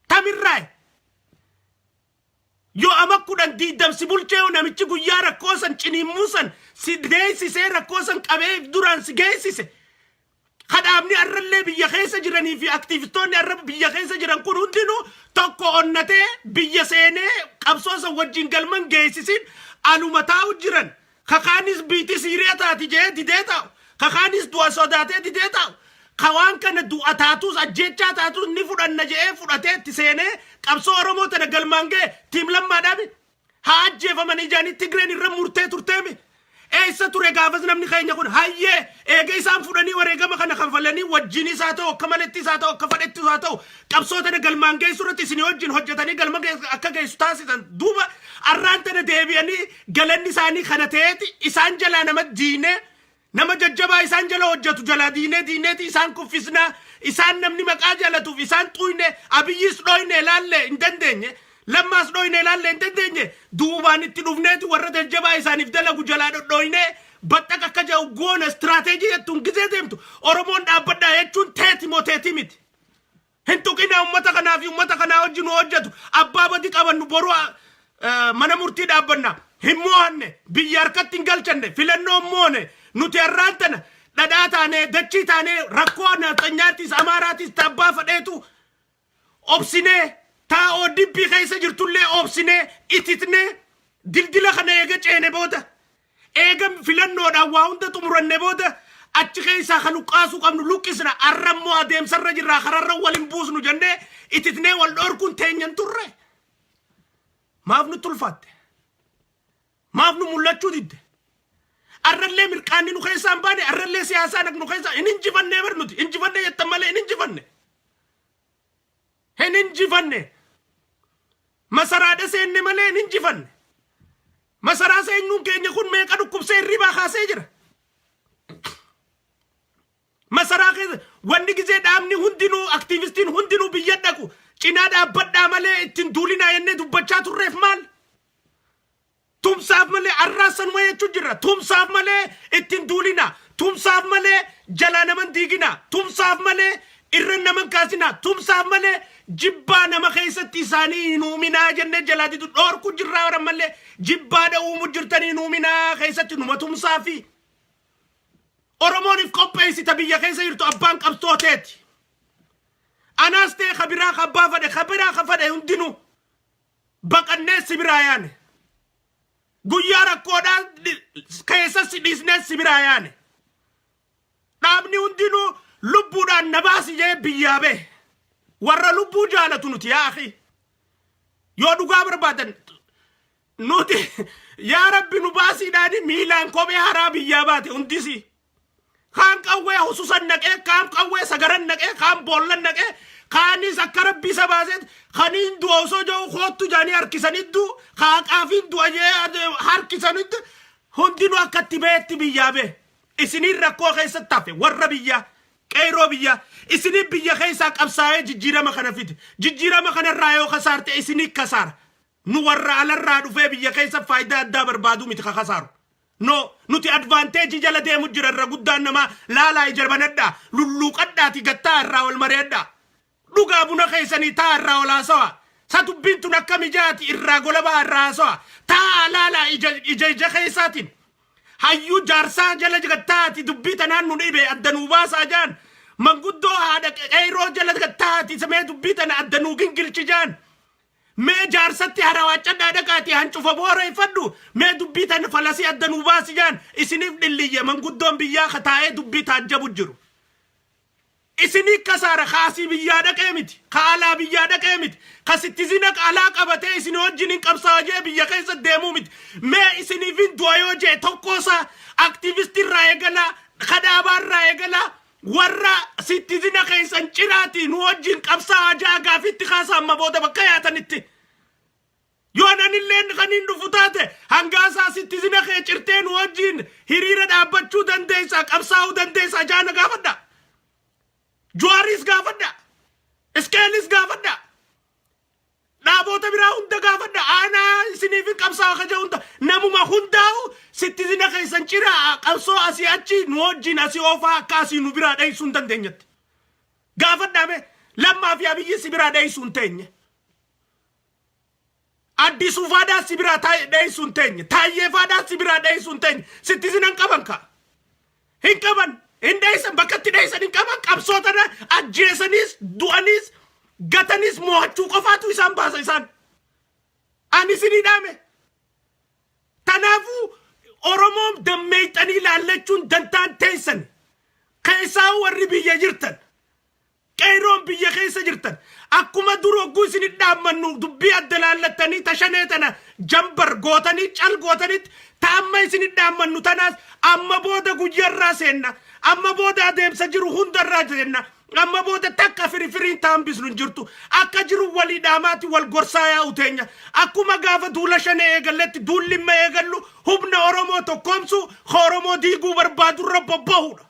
tamirraa yoo amakkuudhaan diidamsi bulchee namichi guyyaa rakkoosan ciniimmuusan si geessisee rakkoosan qabee duraan si geessise kadhaabni arrallee biyya keessa jiranii fi aktivistoonni arra biyya keessa jiran kun hundinuu tokko onnatee biyya seenee qabsoosa wajjin galman geessisin alumataa'u jiran kakaanis biiti siiriyaa taati jee didee taa'u kakaanis du'a sodaatee didee taa'u kawaan kana du'a taatus ajjechaa taatus ni fudhanna jee fudhatee itti seenee qabsoo oromoo tana galmaan ga'e tiim lammaadhaami haa ajjeefamanii jaanii Tigreen irra murtee turteemi eessa ture gaafas namni keenya kun hayyee eega isaan fudhanii wareegama kana kanfalanii wajjin isaa ta'u akka maletti isaa ta'u akka fadhetti isaa ta'u qabsoo tana galmaan geessu irratti isin wajjin hojjetanii galma akka geessu taasisan duuba arraan tana deebi'anii galanni isaanii kana ta'eeti isaan jalaa nama diinee nama jajjabaa isaan jala hojjetu jalaa diineeti isaan kuffisnaa isaan namni maqaa jalatuuf isaan xuyne abiyyis dhoyne laalle hin dandeenye lammaas dhoyne laalle hin dandeenye duubaan itti dhufneeti warra jajjabaa isaaniif dalagu jalaa dhoyne baxxaq akka jedhu goona istiraateejii jettuun gisee deemtu oromoon dhaabbadhaa jechuun teeti miti hin tuqinaa ummata kanaa fi ummata kanaa wajjin hojjetu abbaa badii qabannu boru mana murtii dhaabbannaa hin mo'anne biyya harkatti hin galchanne filannoo moone nuti arraan tana dhadhaa taane dachii taane rakkoo naxanyaattis amaaraattis tabbaa fadheetu obsinee taa'oo dibbii keessa jirtullee obsine ititne dildila kana eega ceene booda eega filannoodhaan waa hunda xumuranne booda achi keessaa kan luqqaasuu qabnu luqqisna arrammoo adeemsarra jirraa kararra waliin buusnu jennee ititnee wal dhorkuun teenyan turre maaf nu tulfaatte maaf nu mul'achuu didde arrallee mirqaanni nu keessaan baane arrallee siyaasaa nu keessaa hin injifannee barnuti injifannee jettan malee hin injifanne masaraadha seenne malee hin injifanne masaraa seenyuun keenya kun meeqa dhukkubsee hirribaa kaasee jira masaraa keessa wanni gizee dhaabni hundinuu aktiivistiin hundinuu biyya dhaqu cinaa dhaabbadhaa malee ittiin duulinaa jennee dubbachaa turreef maal tumsaaf malee arraasan wayachuu jirra tumsaaf malee ittiin duulinaa tumsaaf malee jalaa naman diiginaa tumsaaf malee irra naman kaasinaa tumsaaf malee jibbaa nama keessatti isaanii hin uuminaa jennee jalaati dhoorku jirraa waran malee jibbaadha uumu jirtanii hin uuminaa keessatti numa tumsaafi Oromooniif qopheessita biyya keessa jirtu abbaan qabsooteeti anaas ta'e kabiraa kabbaa fadhe hundinuu baqannee sibiraa yaane guyyaa rakkoodhaa keessatti dhiisnee sibiraa yaane dhaabni hundinuu lubbuudhaan na baasi jee biyyaa bee warra lubbuu jaalatu nuti yaa akhi yoo dhugaa barbaadan nuti yaa rabbi nu baasiidhaani miilaan kophee haraa biyyaa baate hundisi kaan qawwee hususan naqee kaan qawwee sagaran naqee kaan boollan naqee kaanis akka rabbi isa baaseet kaniin du'a osoo jiru koottu jaanii harkisaniddu kaaqaafiin du'a jee harkisaniddu hundinuu akkatti beetti biyyaa bee isiniin rakkoo keessatti hafe warra biyyaa qeeroo biyyaa isiniin biyya keessaa qabsaa'ee jijjiirama kana fide jijjiirama kanarraa yoo kasaarte isinii kasaara nu warra alarraa dhufee biyya keessa faayidaa addaa barbaadu miti kasaaru no nuti advanteejii jala deemu jira irra guddaan namaa laalaa ijarbanadhaa lulluuqadhaati gattaa irraa wal mareedhaa dhugaa buna keessanii taa irraa ol haasawa sa dubbiin tun akka mijaati irraa golabaa irraa haasawa taa laalaa ija keessaatiin hayyuu jaarsaa jala gattaati dubbii tanaan nu dhibe addanuu baasaa jaan manguddoo haadha qeyroo jala gattaati samee dubbii tana addanuu gingilchi jaan mee jaarsatti harawaachadhaa dhaqaati hancufa booreeffadhu mee dubbii tana falasii addanuu baasi jaan isiniif dhilliyye manguddoon biyyaa kataa'ee dubbii taajjabu jiru isinii kasaara kaasii biyyaa dhaqee miti kaalaa biyyaa dhaqee miti kasitti zina qaalaa qabatee isin wajjin hin qabsaa jee biyya keessa deemuu miti mee isiniif hin du'a yoo jee tokkoosaa aktiivistii irraa eegalaa kadaabaa irraa eegalaa warra sitti zina keessan ciraati nu wajjin qabsaa jaa gaafitti kaasaa amma booda bakka yaatanitti yoo nanilleen kaniin dhufu taate hangaasaa sitti zina kee cirtee nu wajjin hiriira dhaabbachuu dandeessaa qabsaa'uu dandeessaa jaana gaafadha Juaris gaafadha iskeelis gaafadha dhaabota biraa hunda gaafadha aanaa isiniif qabsaa kaja hunda namuma hundaa'u sitti zina keessan ciraa qabsoo asii achi nu wajjin asii oofaa akka asii nu biraa dheessuu hin dandeenyetti gaafadhaame lammaa fi abiyyi si biraa dheessuu hin teenye addisuu faadaa si biraa dheessuu hin teenye taayyee faadaa si biraa dheessuu hin teenye sitti zina hin qaban ka hin qaban Indaisan bakatti daisan hin qaban qabsootana ajjeesanis du'anis gatanis mo'achuu qofaatu isaan baasa isaan ani isinii dhaame tanaafuu Oromoon dammeeyxanii laallachuun dantaan teessan keessaa warri biyya jirtan qeeroon biyya keessa jirtan akkuma dur hogguu isinii dhaammannu dubbii adda laallattanii tashanee tana jambar gootanii cal gootanitti ta'amma isinii dhaammannu tanaas amma booda guyyarraa seenna amma booda adeemsa jiru hundarraa jenna amma booda takka firifiriin taambisnu jirtu akka jiru walii dhaamaati wal gorsaa yaa'u teenya akkuma gaafa duula shanee eegalletti duullimma eegallu hubna Oromoo tokkoomsu Oromoo diiguu barbaadurra bobba'uudha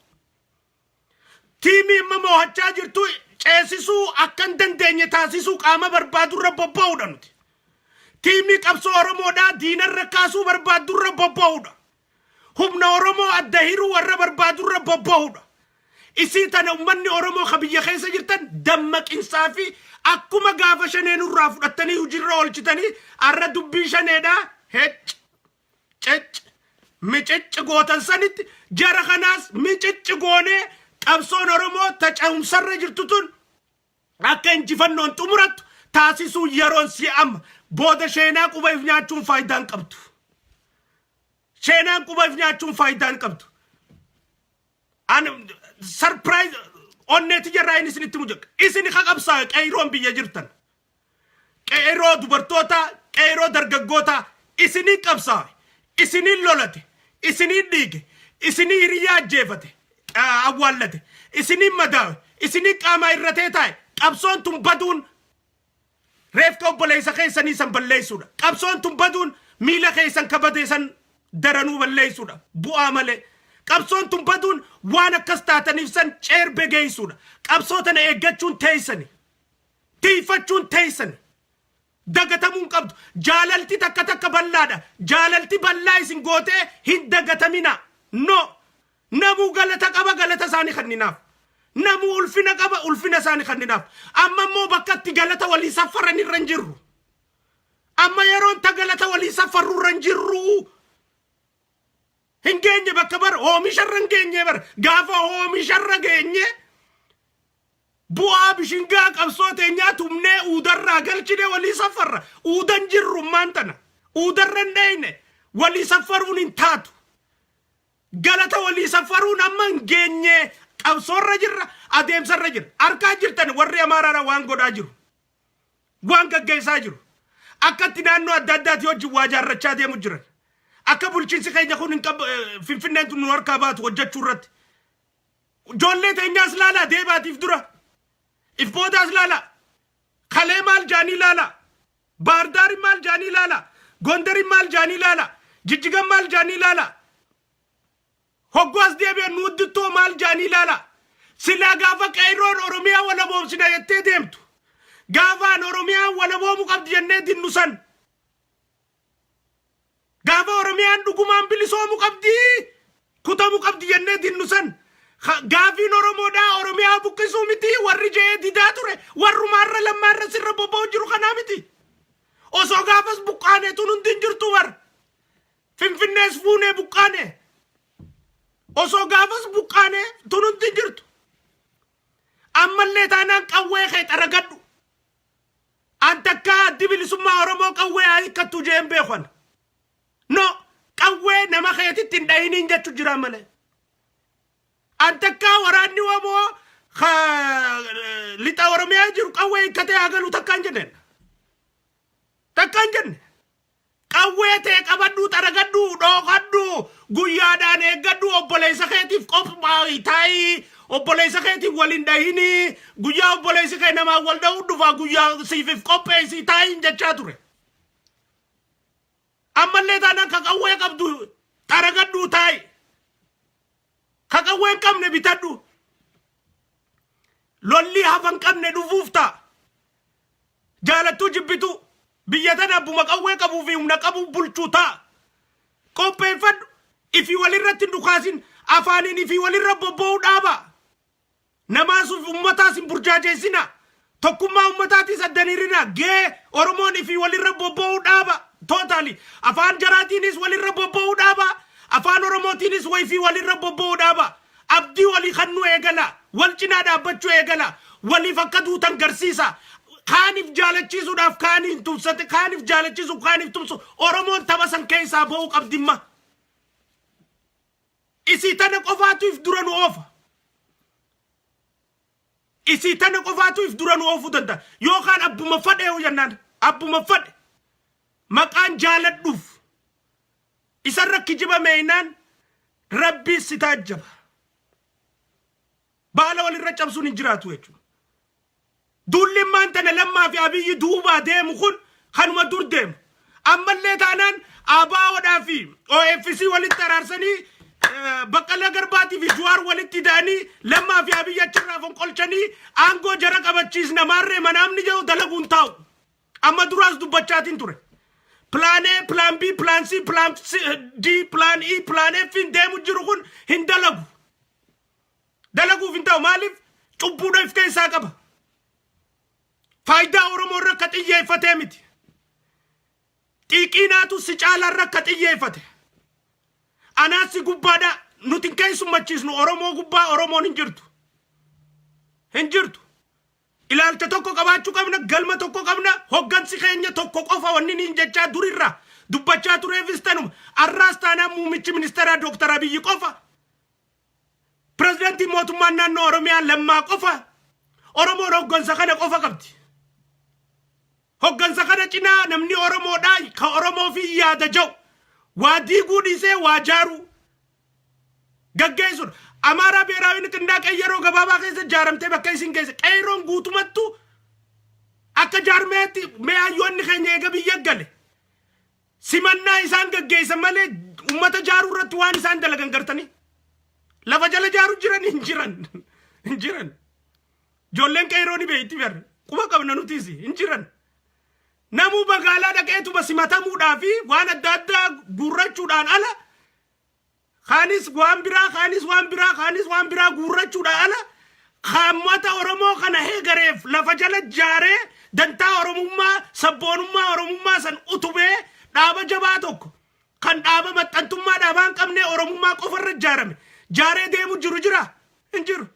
tiimii amma mo'achaa jirtu ceesisuu akkan dandeenye taasisuu qaama barbaadurra bobba'uudha nuti tiimii qabsoo Oromoodhaa diinarra kaasuu barbaadurra bobba'uudha humna Oromoo adda hiruu warra barbaadurra bobba'uudha isii tana ummanni Oromoo kabiyya keessa jirtan dammaqinsaa fi akkuma gaafa shaneen irraa fudhattanii hujirra oolchitanii arra dubbii shaneedhaa micicci gootan sanitti jara kanaas micicci goonee qabsoon Oromoo taca'umsarra jirtu tun akka injifannoon xumurattu taasisuu yeroon si amma booda sheenaa quba if nyaachuun faayidaan qabdu. Sheenaan quba if nyaachuun faayidaan qabdu. An surprise onneeti jarraa inni isinitti mujaq. Isini qaqabsaa qeeroon biyya jirtan. Qeeroo dubartoota, qeeroo dargaggoota isini qabsaa. Isini lolate, isini dhiige, isini hiriyaa ajjeefate, awwaallate, isini madaawe, isini qaama irratee taa'e. Qabsoon tun baduun reefka obboleessa keessanii san balleessuudha. Qabsoon tun baduun miila keessan kabadeessan daranuu balleessuudha. Bu'aa malee. Qabsoon tun baduun waan akkas taataniif san ceerbe geessuudha. Qabsoo tana eeggachuun teessani. Tiifachuun teessani. Dagatamuun qabdu. Jaalalti takka ballaadha. Jaalalti ballaa isin gootee hin dagatamina. No. Namuu galata qaba galata isaanii kanninaaf. Namuu ulfina qaba ulfina isaanii kanninaaf. Amma immoo bakkatti galata walii safaran irra hin jirru. Amma yeroon ta galata walii safarru irra hin jirru. Hin geenye bakka bar oomisharra hin geenye bar gaafa oomisharra geenye bu'aa bishingaa qabsoo teenyaa tumnee uudarraa galchine walii safarra uudan jirru maantana uudarra hin dheeyne walii safaruun hin taatu galata walii safaruun amma hin geenye qabsoorra jirra adeemsarra jirra arkaa jirtan warri amaaraadha waan godhaa jiru waan gaggeessaa jiru akkatti naannoo adda addaati hojii waa jaarrachaa deemu jiran. Akka bulchiinsi keenya kun hin qab Finfinneen tun nu harkaa baatu hojjechuu irratti. Ijoollee teenyaas laala deebaatiif dura. If boodaas laala. Kalee maal jaanii laala. Baardaarin maal jaanii laala. Gondarin maal jaanii laala. Jijjigan maal jaanii laala. Hoggaas deebi'an nuuddittoo maal jaanii laala. Silaa gaafa qeerroon Oromiyaa wala boomsina jettee deemtu. Gaafaan Oromiyaa wala boomu qabdi jennee dinnu san. Gaafa Oromiyaan dhugumaan bilisoomu qabdi. Kutamu qabdi jennee dinnu san. Gaafiin Oromoodhaa Oromiyaa buqqisuu miti. Warri jee didaa ture. Warrumaarra lammaarra sirra bobba'u jiru kanaa miti. Osoo gaafas buqqaanee tun hundi hin jirtu war. Finfinnees fuunee buqqaanee. Osoo gaafas buqqaanee tun hundi hin jirtu. Ammallee taanaan qawwee kee xaragadhu. Antakkaa addi bilisummaa Oromoo qawwee haa hiikkattu jeen beekwan. No, qawwee nama keetitti hin dhahiniin jechu jira malee. Antakkaa waraanni wamoo lixa Oromiyaa jiru qawwee hiikkatee hagalu takkaan jenneen. Takkaan jenne. Qawwee ta'e qabadhu xaragadhu dhookadhu guyyaadhaan eeggadhu obboleessa keetiif qophaa'i taa'ii obboleessa keetiif waliin dhahini guyyaa obboleessi kee namaa wal dha'uu dhufaa guyyaa siifif qopheessi taa'iin jechaa ture. Ammallee taanaan ka qawwee qabdu xaragadhu taa'i. Ka qawwee hin qabne bitadhu. Lolli hafan qabne dhufuuf ta'a. Jaalattuu jibbitu biyya tana abbuma qawwee qabuu fi humna qabuu bulchuu ta'a. Qopheeffadhu. Ifii walirratti hin dhukaasin afaaniin ifii walirra bobba'uu dhaaba. Namaasuuf ummataas hin burjaajeessina. Tokkummaa ummataatis addaniirina. Gee Oromoon ifii walirra bobba'uu dhaaba. Totally. Afaan jaraatiinis walirra bobba'uu dhaaba. Afaan Oromootiinis wayfii walirra bobba'uu dhaaba. Abdii walii kannuu eegala. Wal cinaa dhaabbachuu eegala. Waliif akka duutan garsiisa. Kaaniif jaalachiisuudhaaf kaaniif tumsate kaaniif jaalachiisuuf kaaniif tumsu Oromoon tapha san keessaa ba'uu qabdimma. Isii tana qofaatuuf dura nu oofa. Isii tana qofaatuuf dura nu oofuu danda'a. Yookaan abbuma fadhee jennaan abbuma fadhe. Maqaan jaaladhuuf. Isarra kijiba meenaan Rabbi si taajjaba. Baala walirra cabsuun hin jiraatu jechuudha. Duulliin maantana lammaa fi abiyyi duubaa deemu kun kanuma dur deemu. Ammallee taanaan ABO'dhaa fi OFC walitti araarsanii Baqqalaa Garbaatii fi Jawaar walitti hidhanii lammaa fi abiyyi achirraa fonqolchanii aangoo jara qabachiisna maarree manaamni jedhu dalaguun taa'u. Amma duraas dubbachaatiin ture. Plan A, Plan B, Plan C, Plan D, Plan E, Plan F hin deemu jiru kun hin dalagu. Dalaguuf hin ta'u maaliif cubbuudha if keessaa qaba. Faayidaa Oromoo irra akka xiyyeeffatee miti. Xiiqiinaatu si caalaa irra akka xiyyeeffate. Anaasi gubbaadha nuti keessummachiisnu Oromoo gubbaa Oromoon hin jirtu. Hin jirtu. ilaalcha tokko qabaachuu qabna, galma tokko qabna, hoggansi keenya tokko qofa wanni niin jechaa durirra dubbachaa tureefis tanuma. Arraas taanaan muummichi ministeeraa Dooktar Abiyyi qofa. Pirezidaantii mootummaan naannoo Oromiyaa Lammaa qofa. Oromoon hoggansa kana qofa qabdi. Hoggansa kana cinaa namni Oromoodhaa ka Oromoo fi yaada jau. Waa diiguu dhiisee waa jaaruu. Gaggeessuudha. Amaaraa Beeraawi Niqindaaqee yeroo gabaabaa keessa jaaramtee bakka isin keessa qeeroon guutumattu akka jaarmeetti mee hayyoonni keenya eega biyya gale. Simannaa isaan gaggeessan malee uummata jaaruu irratti waan isaan dalagan gartanii. Lafa jala jaaruu jiran hin jiran. Hin jiran. Ijoolleen qeeroon beeyti bar. Quba qabna nutiisi hin jiran. Namuu magaalaa dhaqeetuma simatamuudhaa fi waan adda addaa guurrachuudhaan ala. Khanis waan biraa, khanis waan biraa, khanis waan biraa guurrachuudhaan ala. Khammata Oromoo kana heegareef lafa jala jaaree dantaa Oromummaa, sabboonummaa Oromummaa san utubee dhaaba jabaa tokko kan dhaaba maxxantummaa dhaabaan qabnee Oromummaa qofarra jaarame. Jaaree deemu jiru jira hin jiru.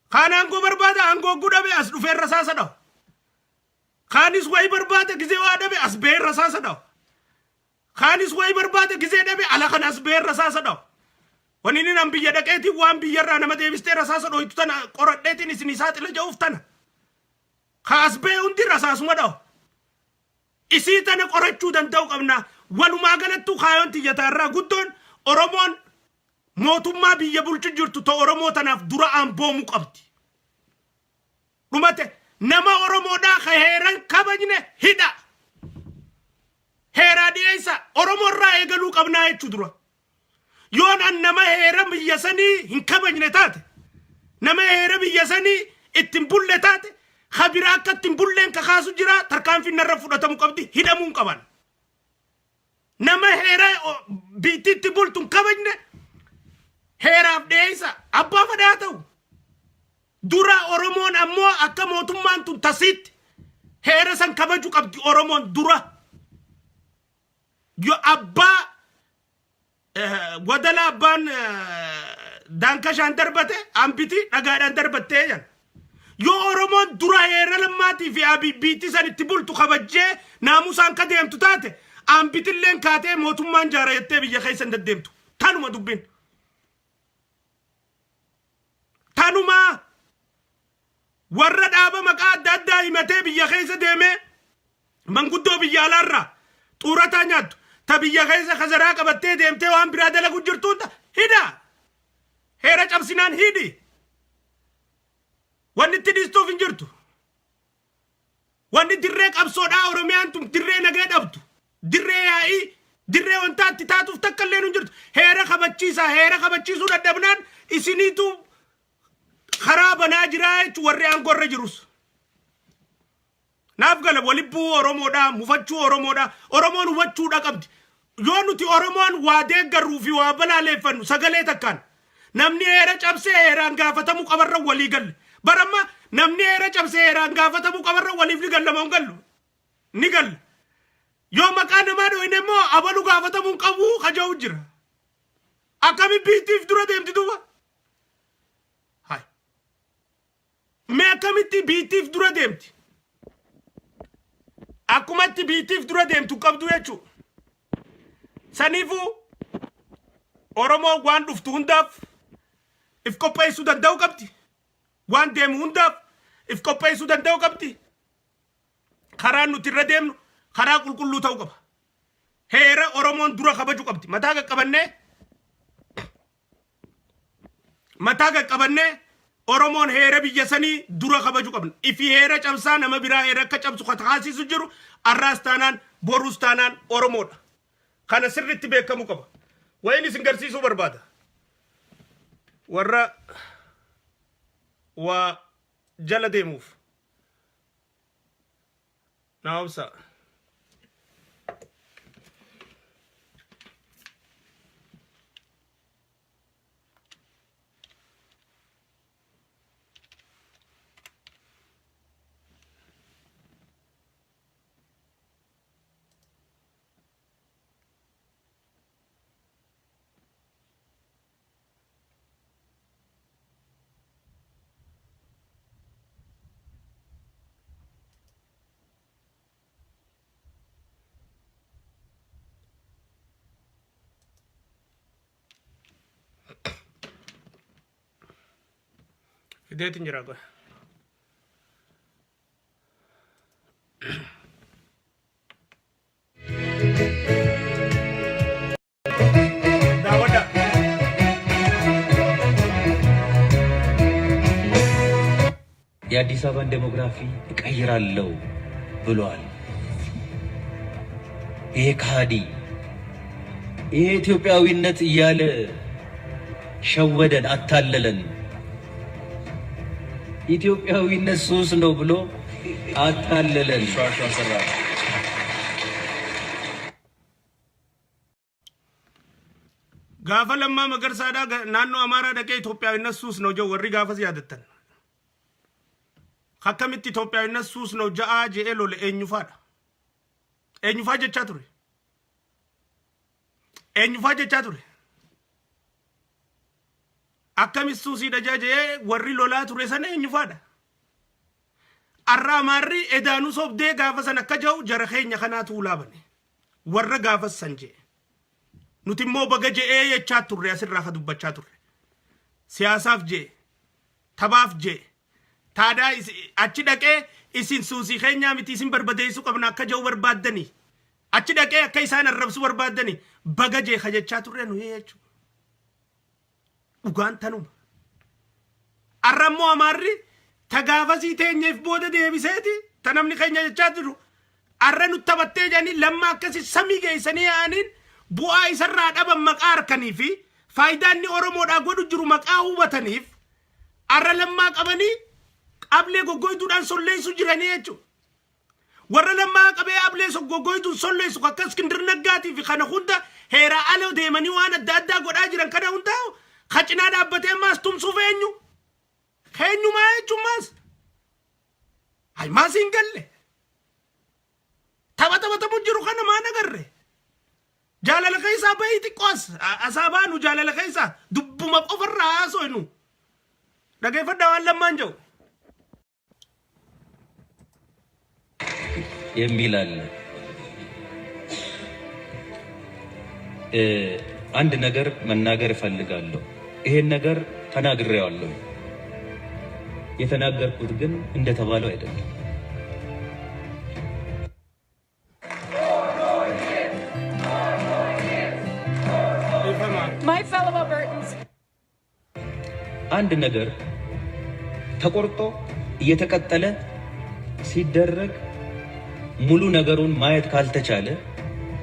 Kaan aangoo barbaada aangoo gudhabe as dhufee rasaasa dhawu. Kaanis wayi barbaada gizee waa dhabe as bee rasaasa dhawu. Kaanis wayi barbaada gizee dhabe ala kan as bee rasaasa dhawu. Wani inni nan biyya dhaqeetii waan biyyarraa nama deebistee rasaasa dhohitu tana qoradheetiin isin saaxila ja'uuf tana. Ka as bee hundi rasaasuma dhawu. Isii tana qorachuu danda'u qabna. Walumaa galattuu kaayoon xiyyataa guddoon Oromoon mootummaa biyya bulchu jirtu ta Oromoo tanaaf dura aanboomuu qabdi. Dhumate nama Oromoodhaa ka heeran kabajne hidha. Heeraa dhiyeessa Oromoorraa eegaluu qabnaa jechuu dura. Yoon an nama heera biyya sanii hin kabajne taate, nama heera biyya sanii ittiin bulle taate, kabiraa akka ittiin bulleen kakaasu jira tarkaanfiin narra fudhatamuu qabdi hidhamuu qaban. Nama heera biittiitti bultu hin kabajne heeraaf dhiyeessa abbaa fadhaa ta'u. Dura Oromoon ammoo akka mootummaan tun tasiitti heera san kabaju qabdi Oromoon dura. Yo abbaa wadala abbaan dankashaan darbate ambiti dhagaadhaan darbattee jan. Yoo Oromoon dura heera lammaatii fi abibbiitti san itti bultu kabajjee naamusaan ka deemtu taate ambitilleen kaatee mootummaan jaara jettee biyya keessan deddeemtu. Tanuma dubbin. Tanuma warra dhaaba maqaa adda addaa himatee biyya keessa deemee manguddoo biyya alaarraa xuurataa nyaattu. Ta biyya keessa kazaraa qabattee deemtee waan biraa dalagu jirtuun hidha. Heera cabsinaan hidhi. Wanni itti dhiistuuf hin jirtu. Wanni dirree qabsoodhaa Oromiyaan tun dirree nagee dhabdu. Dirree yaa'ii, dirree wanta itti taatuuf takka illee hin jirtu. Heera kabachiisaa, heera kabachiisuu dadhabnaan isiniitu karaa banaa jiraa jechuun warri aangoorra jirus. Naaf gala walibbuu Oromoodhaa, mufachuu Oromoodhaa, Oromoon hubachuudha qabdi. Yoo nuti Oromoon waa deeggarruu fi waa balaaleeffannu sagalee takkaan namni heera cabsee heeraan gaafatamuu qabarra walii galle. Baramma namni heera cabsee heeraan gaafatamuu qabarra waliif ni gallama hin gallu. Ni galla. Yoo maqaa namaa dhohine immoo abalu gaafatamuu qabuu kaja'u jira. Akkami biittiif dura deemti duuba? Hai. Mee akkamitti biittiif dura deemti? Akkumatti biittiif dura deemtu qabdu jechuudha. Saniifuu Oromoo waan dhuftu hundaaf if qopheessuu danda'u qabdi. Waan deemu hundaaf if qopheessuu danda'u qabdi. Karaan nuti irra deemnu karaa qulqulluu ta'uu qaba. Heera Oromoon dura kabaju qabdi. Mataa qaqqabannee Oromoon heera biyya sanii dura kabaju qabna. Ifi heera cabsaa nama biraa heera akka cabsu kataasisu jiru arraas taanaan boruus taanaan Oromoodha. Kana sirriitti beekamuu qaba. Wayin isin garsiisuu barbaada. Warra waa jala deemuuf. Naawsa. Fideetiin jira qoy. Daawwadha. የአዲስ አበባን ዴሞግራፊ እቀይራለሁ ብሏል። ይሄ ከሃዲ ይሄ ኢትዮጵያዊነት እያለ ሸወደን፣ አታለለን። ኢትዮጵያዊነት ሱስ ነው ብሎ አታለለን። ጋፈ ለማ መገርሳዳ ናኖ አማራ ደቀ ኢትዮጵያዊነት ሱስ ነው ጀው ወሪ ጋፈስ ያደተን ከከምት ኢትዮጵያዊነት ሱስ ነው ጃአ ጄኤሎ ለኤኙፋዳ ኤኙፋ ጀቻ ቱሬ ኤኙፋ ጀቻ ቱሬ akkamitti suusii dajajee warri lolaa ture sana eenyufaadha arraa maarri edaanuu sobdee gaafa san akka jahu jara keenya kanaatu ulaabane warra gaafas san jee nuti immoo baga je'ee jechaa turre asirraa ka dubbachaa turre siyaasaaf jee tabaaf jee taadaa achi dhaqee isin suusii keenyaa miti isin barbadeessuu qabna akka jahu barbaaddanii achi dhaqee akka isaan arrabsuu barbaaddanii baga jee ka jechaa turre nuyi jechuudha dhugaan tanuma arrammoo amaarri tagaafasii teenyeef booda deebiseeti ta namni keenya jechaa jiru arra nutti taphattee jedhanii lamma akkasi samii geessanii yaa'aniin bu'aa isarraa dhaban maqaa harkanii fi faayidaa inni oromoodhaa godhu jiru maqaa hubataniif arra lammaa qabanii qablee goggoytuudhaan solleessu jiranii jechuudha warra lammaa qabee ablee goggoytuun solleessu akka Iskindir Naggaatii fi kana hunda heeraa ala deemanii waan adda addaa godhaa jiran kana hundaa'u khacina dhaabatee maas tumsuu feenyu keenyumaa jechuun hay maas hin galle taphatamuu jiru kana maan agarre jaalala keessaa bahii xiqqoos asaabaanu jaalala keessaa dubbuma qofarraa haasofnu dhageeffadhaa waan lammaan jedhu የሚል አለ። አንድ ነገር መናገር እፈልጋለሁ። ይሄን ነገር ተናግሬዋለሁ። የተናገርኩት ግን እንደተባለው አይደለም። My fellow Albertans. አንድ ነገር ተቆርጦ እየተቀጠለ ሲደረግ ሙሉ ነገሩን ማየት ካልተቻለ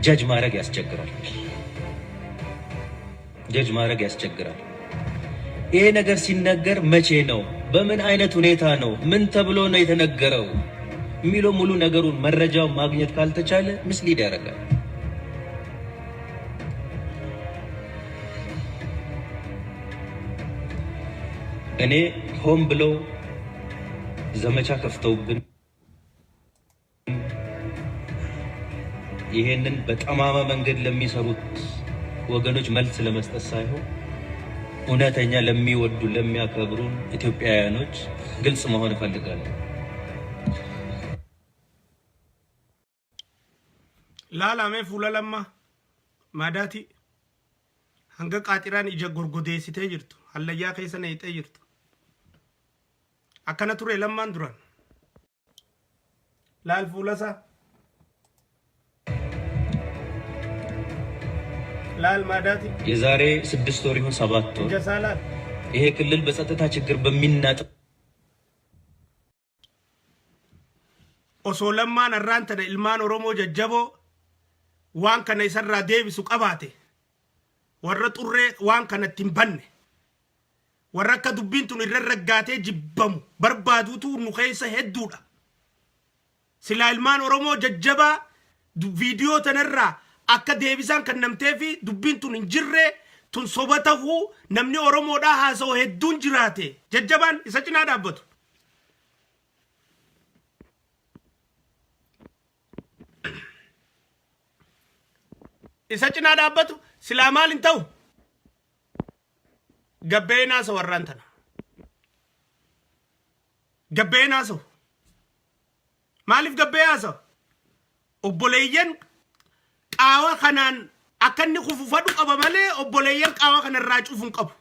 ጀጅ ማድረግ ያስቸግራል። ጀጅ ማድረግ ያስቸግራል። ይሄ ነገር ሲነገር መቼ ነው፣ በምን አይነት ሁኔታ ነው፣ ምን ተብሎ ነው የተነገረው የሚለው ሙሉ ነገሩን መረጃው ማግኘት ካልተቻለ ምስሊድ ያደርጋል። እኔ ሆም ብለው ዘመቻ ከፍተውብን ይሄንን በጠማማ መንገድ ለሚሰሩት ወገኖች መልስ ለመስጠት ሳይሆን እውነተኛ ለሚወዱ ለሚያከብሩን ኢትዮጵያውያኖች ግልጽ መሆን እፈልጋለሁ። ላላሜ ፉለለማ ማዳቲ hanga qaxiraan ija gorgodeessitee jirtu hallayyaa keessa neexee jirtu akkana ture lammaan duran laal fuulasa laal ማዳቲ የዛሬ 6 ወር ይሁን 7 ወር ጀሳላል ይሄ ክልል በጸጥታ ችግር በሚናጥ osoo lammaan arraan tana ilmaan oromoo jajjaboo waan kana isarraa deebisu qabaate warra xurree waan kanatti hin banne warra akka dubbiin tun irra raggaatee jibbamu barbaaduutu nu keessa hedduudha silaa ilmaan oromoo jajjabaa viidiyoo tanarraa akka deebisaan kan namtee fi dubbiin tun hin jirree tun soba tahuu namni oromoodhaa haasa'u hedduun jiraate jajjabaan isa cinaa dhaabbatu isa cinaa dhaabbatu silaa maal hin ta'u gabbeenaasa warraan tana gabbeenaasa maaliif gabbeenaasa obboleeyyan qaawa kanaan akka inni kufufadhu qaba malee obboleeyyan qaawa kanarraa cufuun qabu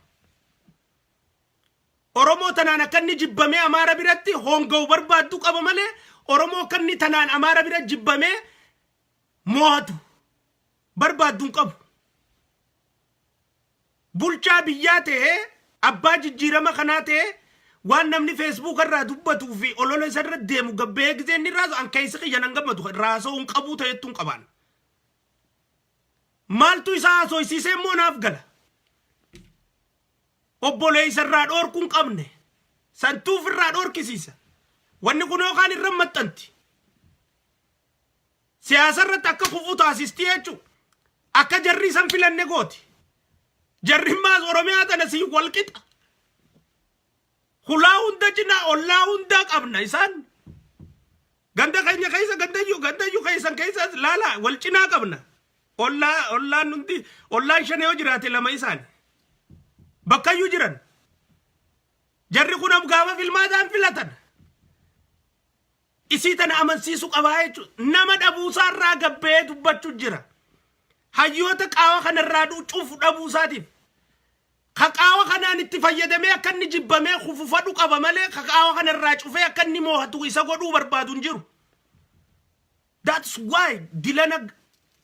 Oromoo tanaan akkanni jibbamee Amaara biratti honga'u barbaaddu qaba malee Oromoo kanni tanaan Amaara bira jibbamee mo'atu barbaaddu hin qabu. Bulchaa biyyaa ta'ee abbaa jijjiirama kanaa ta'ee waan namni Facebook irraa dubbatuu fi olola isarra deemu gabbee gisee inni raasu an keessa qiyyan an gammadu raasoo hin qabuu ta'ettu hin qabaan. Maaltu isaa haasofsiisee immoo naaf gala. Obboleessa irraa dhoorkuu hin qabne santuuf irraa dhoorkisiisa. Wanni kun yookaan irra maxxanti. Siyaasa irratti akka kufuu taasistii jechuudha. Akka jarri isan filanne gooti. Jarri maas Oromiyaa tana sii walqixa. Hulaa hunda cinaa ollaa hunda qabna isaan. Ganda keenya keessa gandayyuu keessan keessa laala wal cinaa qabna. Ollaan nuti ollaan shan yoo jiraate lama isaan. Bakkayyuu jiran. Jarri kun gaafa filmaataan filatan. Isii tana amansiisu qabaa jechuudha. Nama dhabuusaa irraa gabbee dubbachuu jira. Hayyoota qaawa kanarraa cufu dhabuusaatiif. Ka qaawa kanaan itti fayyadamee akka inni jibbamee kufufadhu qaba malee ka qaawa kanarraa cufee akka inni moohatu isa godhuu barbaadu hin jiru. That's why dilana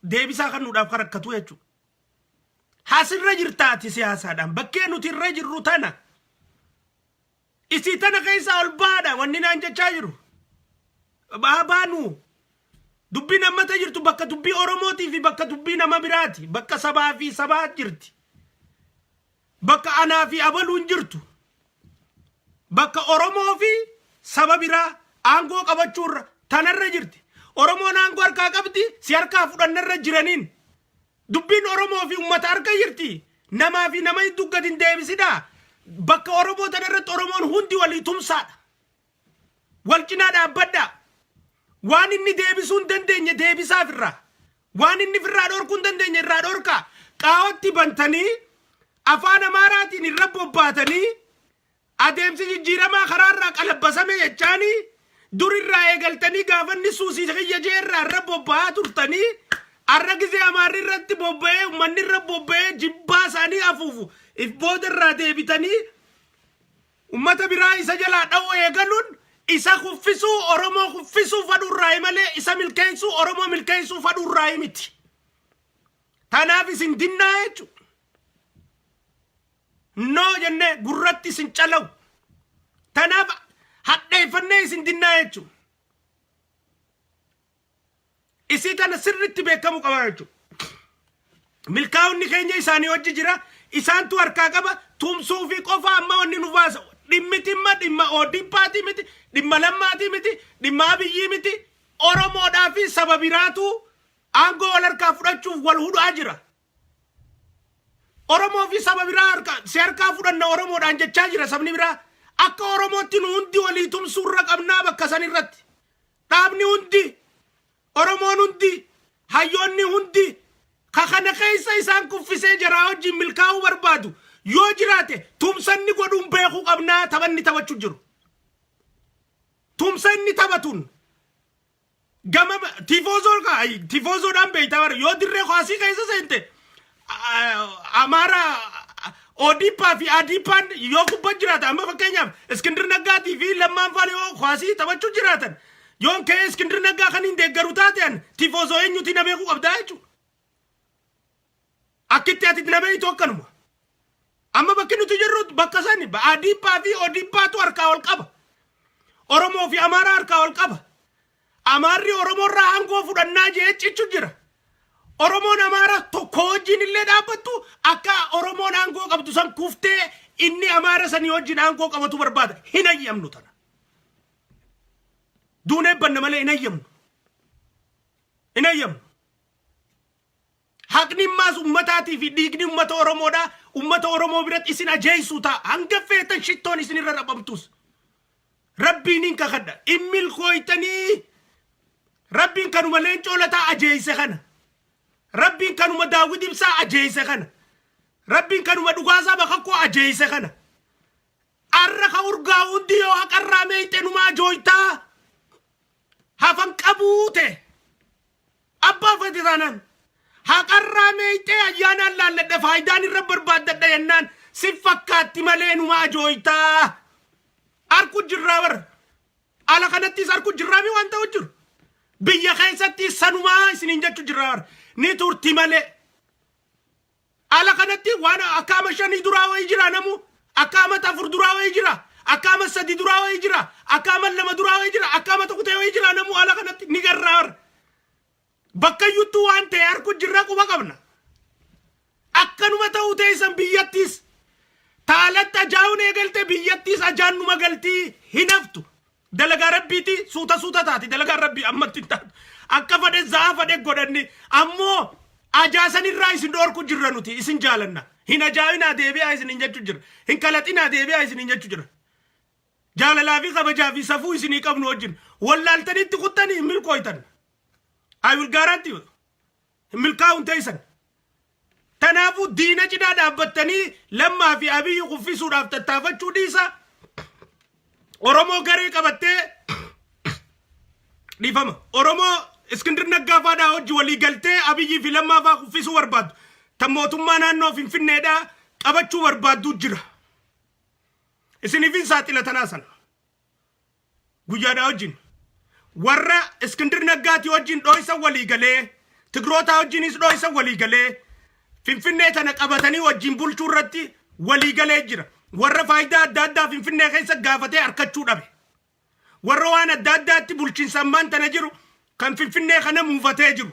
deebisaa kennuudhaaf kan rakkatu jechuudha. Hasirra jirtaati siyaasaadhaan bakkee nuti irra jirru tana. Isii tana keessa ol baadha wanni naan jechaa jiru. Baabaanu dubbii nammata jirtu bakka dubbii Oromootii fi bakka dubbii nama biraati. Bakka sabaa fi sabaa jirti. Bakka anaa fi abaluun jirtu. Bakka Oromoo fi saba biraa aangoo qabachuurra tanarra jirti. Oromoon aangoo harkaa qabdi si harkaa fudhannarra jiraniin. Dubbiin Oromoo fi uummata harka jirti. Namaa fi nama hedduu gadi hin deebisidhaa. Bakka Oromoo tanarratti Oromoon hundi walii tumsaadha. Wal cinaa dhaabbadhaa. Waan inni deebisuu hin dandeenye deebisaaf irraa. Waan inni firraa dhorkuu hin dandeenye irraa dhorkaa. Qaawatti bantanii afaan Amaaraatiin irra bobbaatanii adeemsi jijjiiramaa karaarraa qalabbasame jechaanii dur irraa eegaltanii gaafanni suusii kiyya jeerraa irra bobba'aa turtanii arra gisee Amaarri irratti bobba'ee uummanni irra bobba'ee jibbaa isaanii afuufu if booda irraa deebitanii uummata biraa isa jalaa dha'uu eegaluun isa kuffisuu Oromoo kuffisuu fadhuurraa malee isa milkeessuu Oromoo milkeessuu fadhuurraa miti. Tanaaf isin dinnaa jechuudha. No jenne gurratti isin calaw. Tanaaf hadheeffannee isin dinnaa jechuudha. Isii tana sirriitti beekamu qaba jechuudha. Milkaa'onni keenya isaanii hojii jira. Isaantu harkaa qaba. Tumsuu fi qofa amma wanni nu baasa. Dhimma ODP'ti miti. Dhimma Lammaatii miti. Dhimma Abiyyii miti. Oromoodhaa fi saba biraatu aangoo wal harkaa fudhachuuf wal hudhaa jira. Oromoo fi saba biraa si harkaa fudhanna Oromoodhaan jechaa jira sabni biraa. Akka Oromootti nu hundi walii tumsuurra qabnaa bakka san irratti. Dhaabni hundi, Oromoon hundi, hayyoonni hundi, kakana keessa isaan kuffisee jaraa wajjin milkaa'uu barbaadu. Yoo jiraate tumsanni godhuun beekuu qabnaa taphanni taphachuu jiru. Tumsanni taphatuun gama tifozoodhaan beeytaa bara yoo dirree kwaasii keessa seente Amaara ODP'aa fi ADP'aan yoo kubba jiraata amma fakkeenyaaf Iskindir Naggaatii fi Lammaan Faal yoo kwaasii taphachuu jiraatan yoon ka'ee Iskindir Naggaa kan hin deeggaru taatean tifozoo eenyuti na beekuu qabdaa jechuudha. Akkitti ati na beeytu akkanuma. Amma bakki nuti jirru bakka sani ADP'aa fi ODP'aatu harkaa ol qaba. Oromoo fi Amaara harkaa ol qaba. Amaarri Oromoorraa aangoo fudhannaa jee cichu jira. Oromoon Amaara tokko wajjin illee dhaabbattu akka Oromoon aangoo qabdu san kuftee inni Amaara sanii wajjin aangoo qabatu barbaada. Hin ayyamnu tana. Duunee banna malee hin ayyamnu. Hin ayyamnu. Haqni ammaas ummataatii fi dhiigni ummata Oromoodhaa ummata Oromoo biratti isin ajeessuu ta'a. Hanga feetan shittoon isin irra dhabamtus. Rabbiin hin kakadha. Immil kooytanii Rabbiin kanuma leencoo lataa ajeesse kana. Rabbiin kanuma Daawit Ibsaa ajeesse kana. Rabbiin kanuma Dhugaasaa Bakakkoo ajeesse kana. Arra ka urgaa hundi yoo haqarraa meeyte numaa jooytaa. Hafan qabuute. Abbaa fati taanaan. Haqarraa meeyte ayyaanaan laalladha faayidaan irra barbaaddadha yennaan Sifakkaatti malee numaa jooytaa. Arku jirraa bar. Ala kanattis arku jirraa mi waan ta'u jiru. Biyya keessatti sanumaa isiniin jechuu jirraa bar. Ni turti malee. Ala kanatti waan akkaama shanii duraa wayii jira namu. Akkaama afur duraa wayii jira. Akkaama sadi duraa wayii jira. Akkaama lama duraa wayii jira. Akkaama tokko ta'e wayii jira namu ala kanatti ni garraa bar. Bakka yuutuu waan ta'e arku jirraa quba qabna. Akkanuma ta'uu ta'e san biyyattis. Taalatta ajaa'uun eegalte biyyattis ajaan numa galtii hin haftu. Dalagaa rabbiiti suuta taati. Dalagaa rabbii ammatti taatu. Akka fadhe zaa fadhe godhanni. Ammoo ajaasanirraa isin dhoorku jirra nuti isin jaalanna. Hin ajaa'inaa deebi'aa isin hin jechuu jira. Hin kalaxinaa deebi'aa isin hin jechuu jira. Jaalalaa fi kabajaa fi safuu isinii qabnu wajjin. Wallaaltanitti kuttanii hin milkooytan. I will guarantee you. Hin milkaa'uun teessan. Tanaafu diina cinaa dhaabbattanii Lammaa fi Abiyyi kuffisuudhaaf tattaafachuu dhiisa. Oromoo garee qabattee dhiifama. Oromoo Iskindir Naggaa faadhaa hojii walii galtee Abiyyi fi Lammaa faa kuffisuu barbaaddu. Tan mootummaa naannoo Finfinneedhaa qabachuu barbaaddu jira. Isiniifin saaxila tanaa sana. Guyyaadhaa wajjin. Warra Iskindir Naggaati wajjin dhooysa walii galee. Tigrootaa wajjinis dhooysa walii galee. Finfinnee tana qabatanii wajjin bulchuu irratti walii galee jira. Warra faayidaa adda addaa Finfinnee keessa gaafatee harkachuu dhabe. Warra waan adda addaatti bulchiinsammaan tana jiru kan Finfinnee kana muufatee jiru.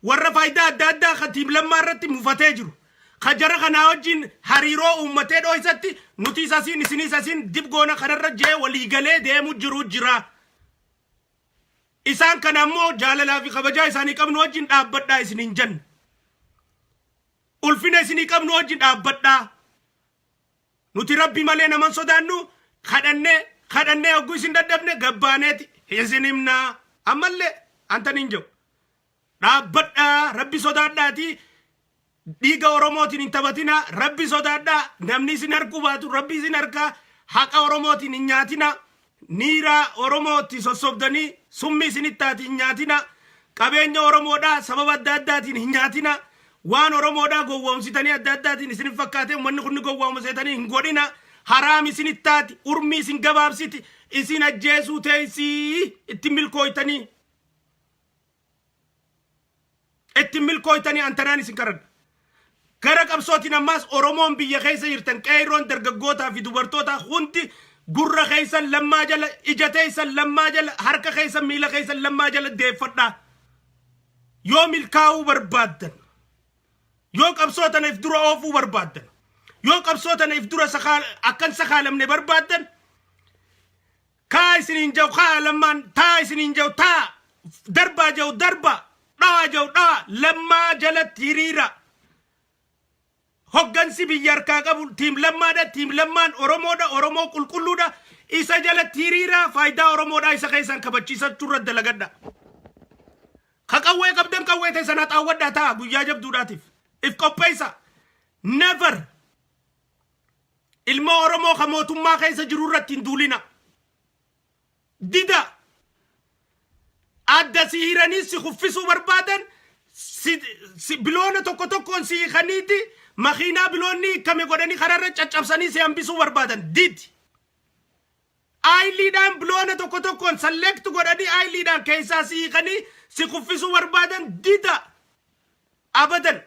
Warra faayidaa adda addaa kan Tiim Lammaa irratti muufatee jiru. Kajara kanaa wajjin hariiroo uummatee dhooysatti nuti isasiin isin isasiin dibgoona kanarra jee walii galee deemu jiru jira. Isaan kana ammoo jaalalaa fi kabajaa isaanii qabnu wajjin dhaabbadhaa isin hin janne. Ulfina isinii qabnu wajjin dhaabbadhaa. Nuti rabbi malee naman sodaannu kadhannee hogguu isin dadhabne gabbaaneeti isin himnaa. Ammallee antan hin jiru. Dhaabbadhaa rabbi sodaadhaati. Dhiiga Oromootiin hin taphatina. Rabbi sodaadhaa. Namni isin harkuu baatu rabbi isin harkaa. Haqa Oromootiin hin nyaatina. Niiraa Oromootti sossobdanii summi isinittaati hin nyaatina. Qabeenya Oromoodhaa sababa adda addaatiin hin nyaatina. Waan Oromoodhaa gowwoomsitanii adda addaatiin isin fakkaatee uummanni kun gowwoomsitanii hin godhina. Haraam isinittaati. Urmi isin gabaabsiti. Isin ajjeesuu teessii itti milkooytanii. Itti milkooytanii antanaan isin karadha. Gara qabsootiin ammaas Oromoon biyya keessa jirtan qeerroon dargaggootaa fi dubartoota hundi gurra keessan Lammaa jala ija teessan Lammaa jala harka keessan miila keessan Lammaa jala deeffadhaa. Yoo milkaa'uu barbaaddan. Yoo qabsootaniif dura oofuu barbaaddan. Yoo qabsootaniif dura akkan sakaalamne barbaaddan. Kaa isiniin jau kaa Lammaan taa isiniin jau taa darbaa jau darba dhawaa jau dhawaa Lammaa jalatti hiriira. Hoggansi biyya harkaa qabu Tiim Lammaadha. Tiim Lammaan Oromoodha. Oromoo qulqulluudha. Isa jalatti hiriira faayidaa Oromoodhaa isa keessan kabachiisachuu irratti dalagadha. Ka qawwee qabdan qawwee teessan haxaawwadhaa ta'a guyyaa jabduudhaatiif. If qopheessa. Never. Ilma Oromoo ka mootummaa keessa jiru irratti hin duulina. Dida. Adda si hiiranii si kuffisuu barbaadan biloona tokkoon si hiikaniiti. Makiinaa biloonni kame godhanii kararra caccabsanii si hambisuu barbaadan. Did. Aayiliidhaan biloona tokkoon select godhanii aayiliidhaan keessaa si hiikanii si kuffisuu barbaadan. Dida. Abadan.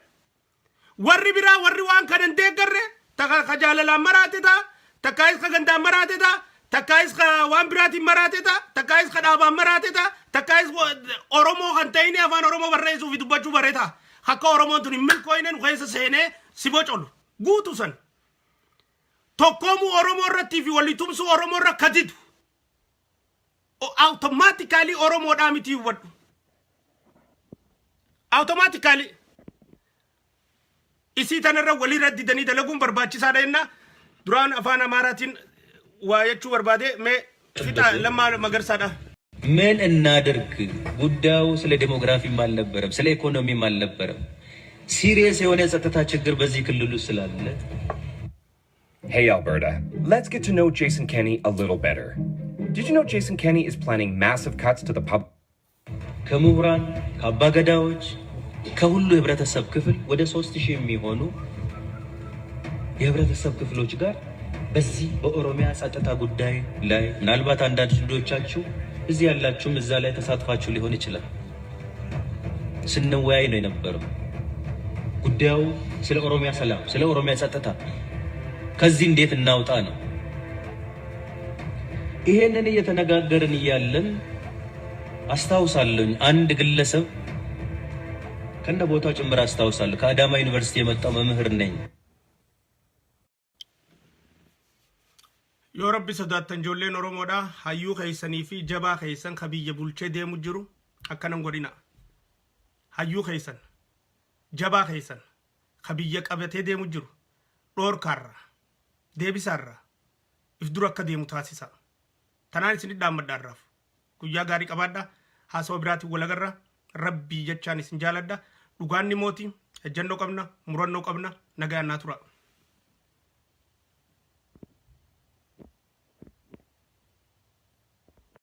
Warri biraa warri waan kanan deeggarre takka ka jaalalaan maraate ta'a. Takkaayis ka gandaan maraate ta'a. Takkaayis ka waan biraatiin maraate ta'a. Takkaayis ka dhaabaan maraate ta'a. Takkaayis Oromoo kan ta'ini afaan Oromoo barreessuu fi dubbachuu bareeta. Akka Oromoon tun hin milkooyne nu keessa seenee si bocolu guutu san. Tokkoomuu Oromoo irratti fi walitumsuu Oromoo irra katitu. Automatically Oromoodhaa miti hubadhu. Automatically. Isii tanarra walirra didanii dalaguun barbaachisaadha jenna. Duraan afaan Amaaraatiin waa jechuu barbaade mee fixa Lammaa Magarsaadha. ምን እናድርግ? ጉዳዩ ስለ ዴሞግራፊም አልነበረም፣ ስለ ኢኮኖሚም አልነበረም። ሲሪየስ የሆነ የጸጥታ ችግር በዚህ ክልል ውስጥ ስላለ Hey Alberta, let's get to know Jason Kenney a little better. Did you know Jason Kenney is planning massive cuts to the public? ከምሁራን ከአባገዳዎች ከሁሉ የህብረተሰብ ክፍል ወደ 3000 የሚሆኑ የህብረተሰብ ክፍሎች ጋር በዚህ በኦሮሚያ ጸጥታ ጉዳይ ላይ ምናልባት አንዳንድ ልጆቻችሁ እዚህ ያላችሁም እዛ ላይ ተሳትፋችሁ ሊሆን ይችላል ስንወያይ ነው የነበረው። ጉዳዩ ስለ ኦሮሚያ ሰላም፣ ስለ ኦሮሚያ ጸጥታ ከዚህ እንዴት እናውጣ ነው። ይሄንን እየተነጋገርን እያለን አስታውሳለሁ አንድ ግለሰብ ከነ ቦታው ጭምር አስታውሳለሁ። ከአዳማ ዩኒቨርሲቲ የመጣው መምህር ነኝ። የረቢ ሰዳተን ጆሌን ኦሮሞዳ ሀዩ ከይሰኒ ፊ ጀባ ከይሰን ከብየ ቡልቼ ደሙ ጅሩ አከነን ጎዲና ሀዩ ከይሰን ጀባ ከይሰን ከብየ ቀበቴ ደሙ ጅሩ ዶር ካራ ዴቢሳራ ኢፍዱር አከ ደሙ ታሲሳ ተናን ሲኒ ዳመዳራፍ ጉያ ጋሪ ቀባዳ ሀሰው ብራቲ ወለገራ ረቢ ጀቻኒ ስንጃለዳ ዱጋኒ ሞቲ እጀኖ ቀብና ሙረኖ ቀብና ነጋያና ቱራ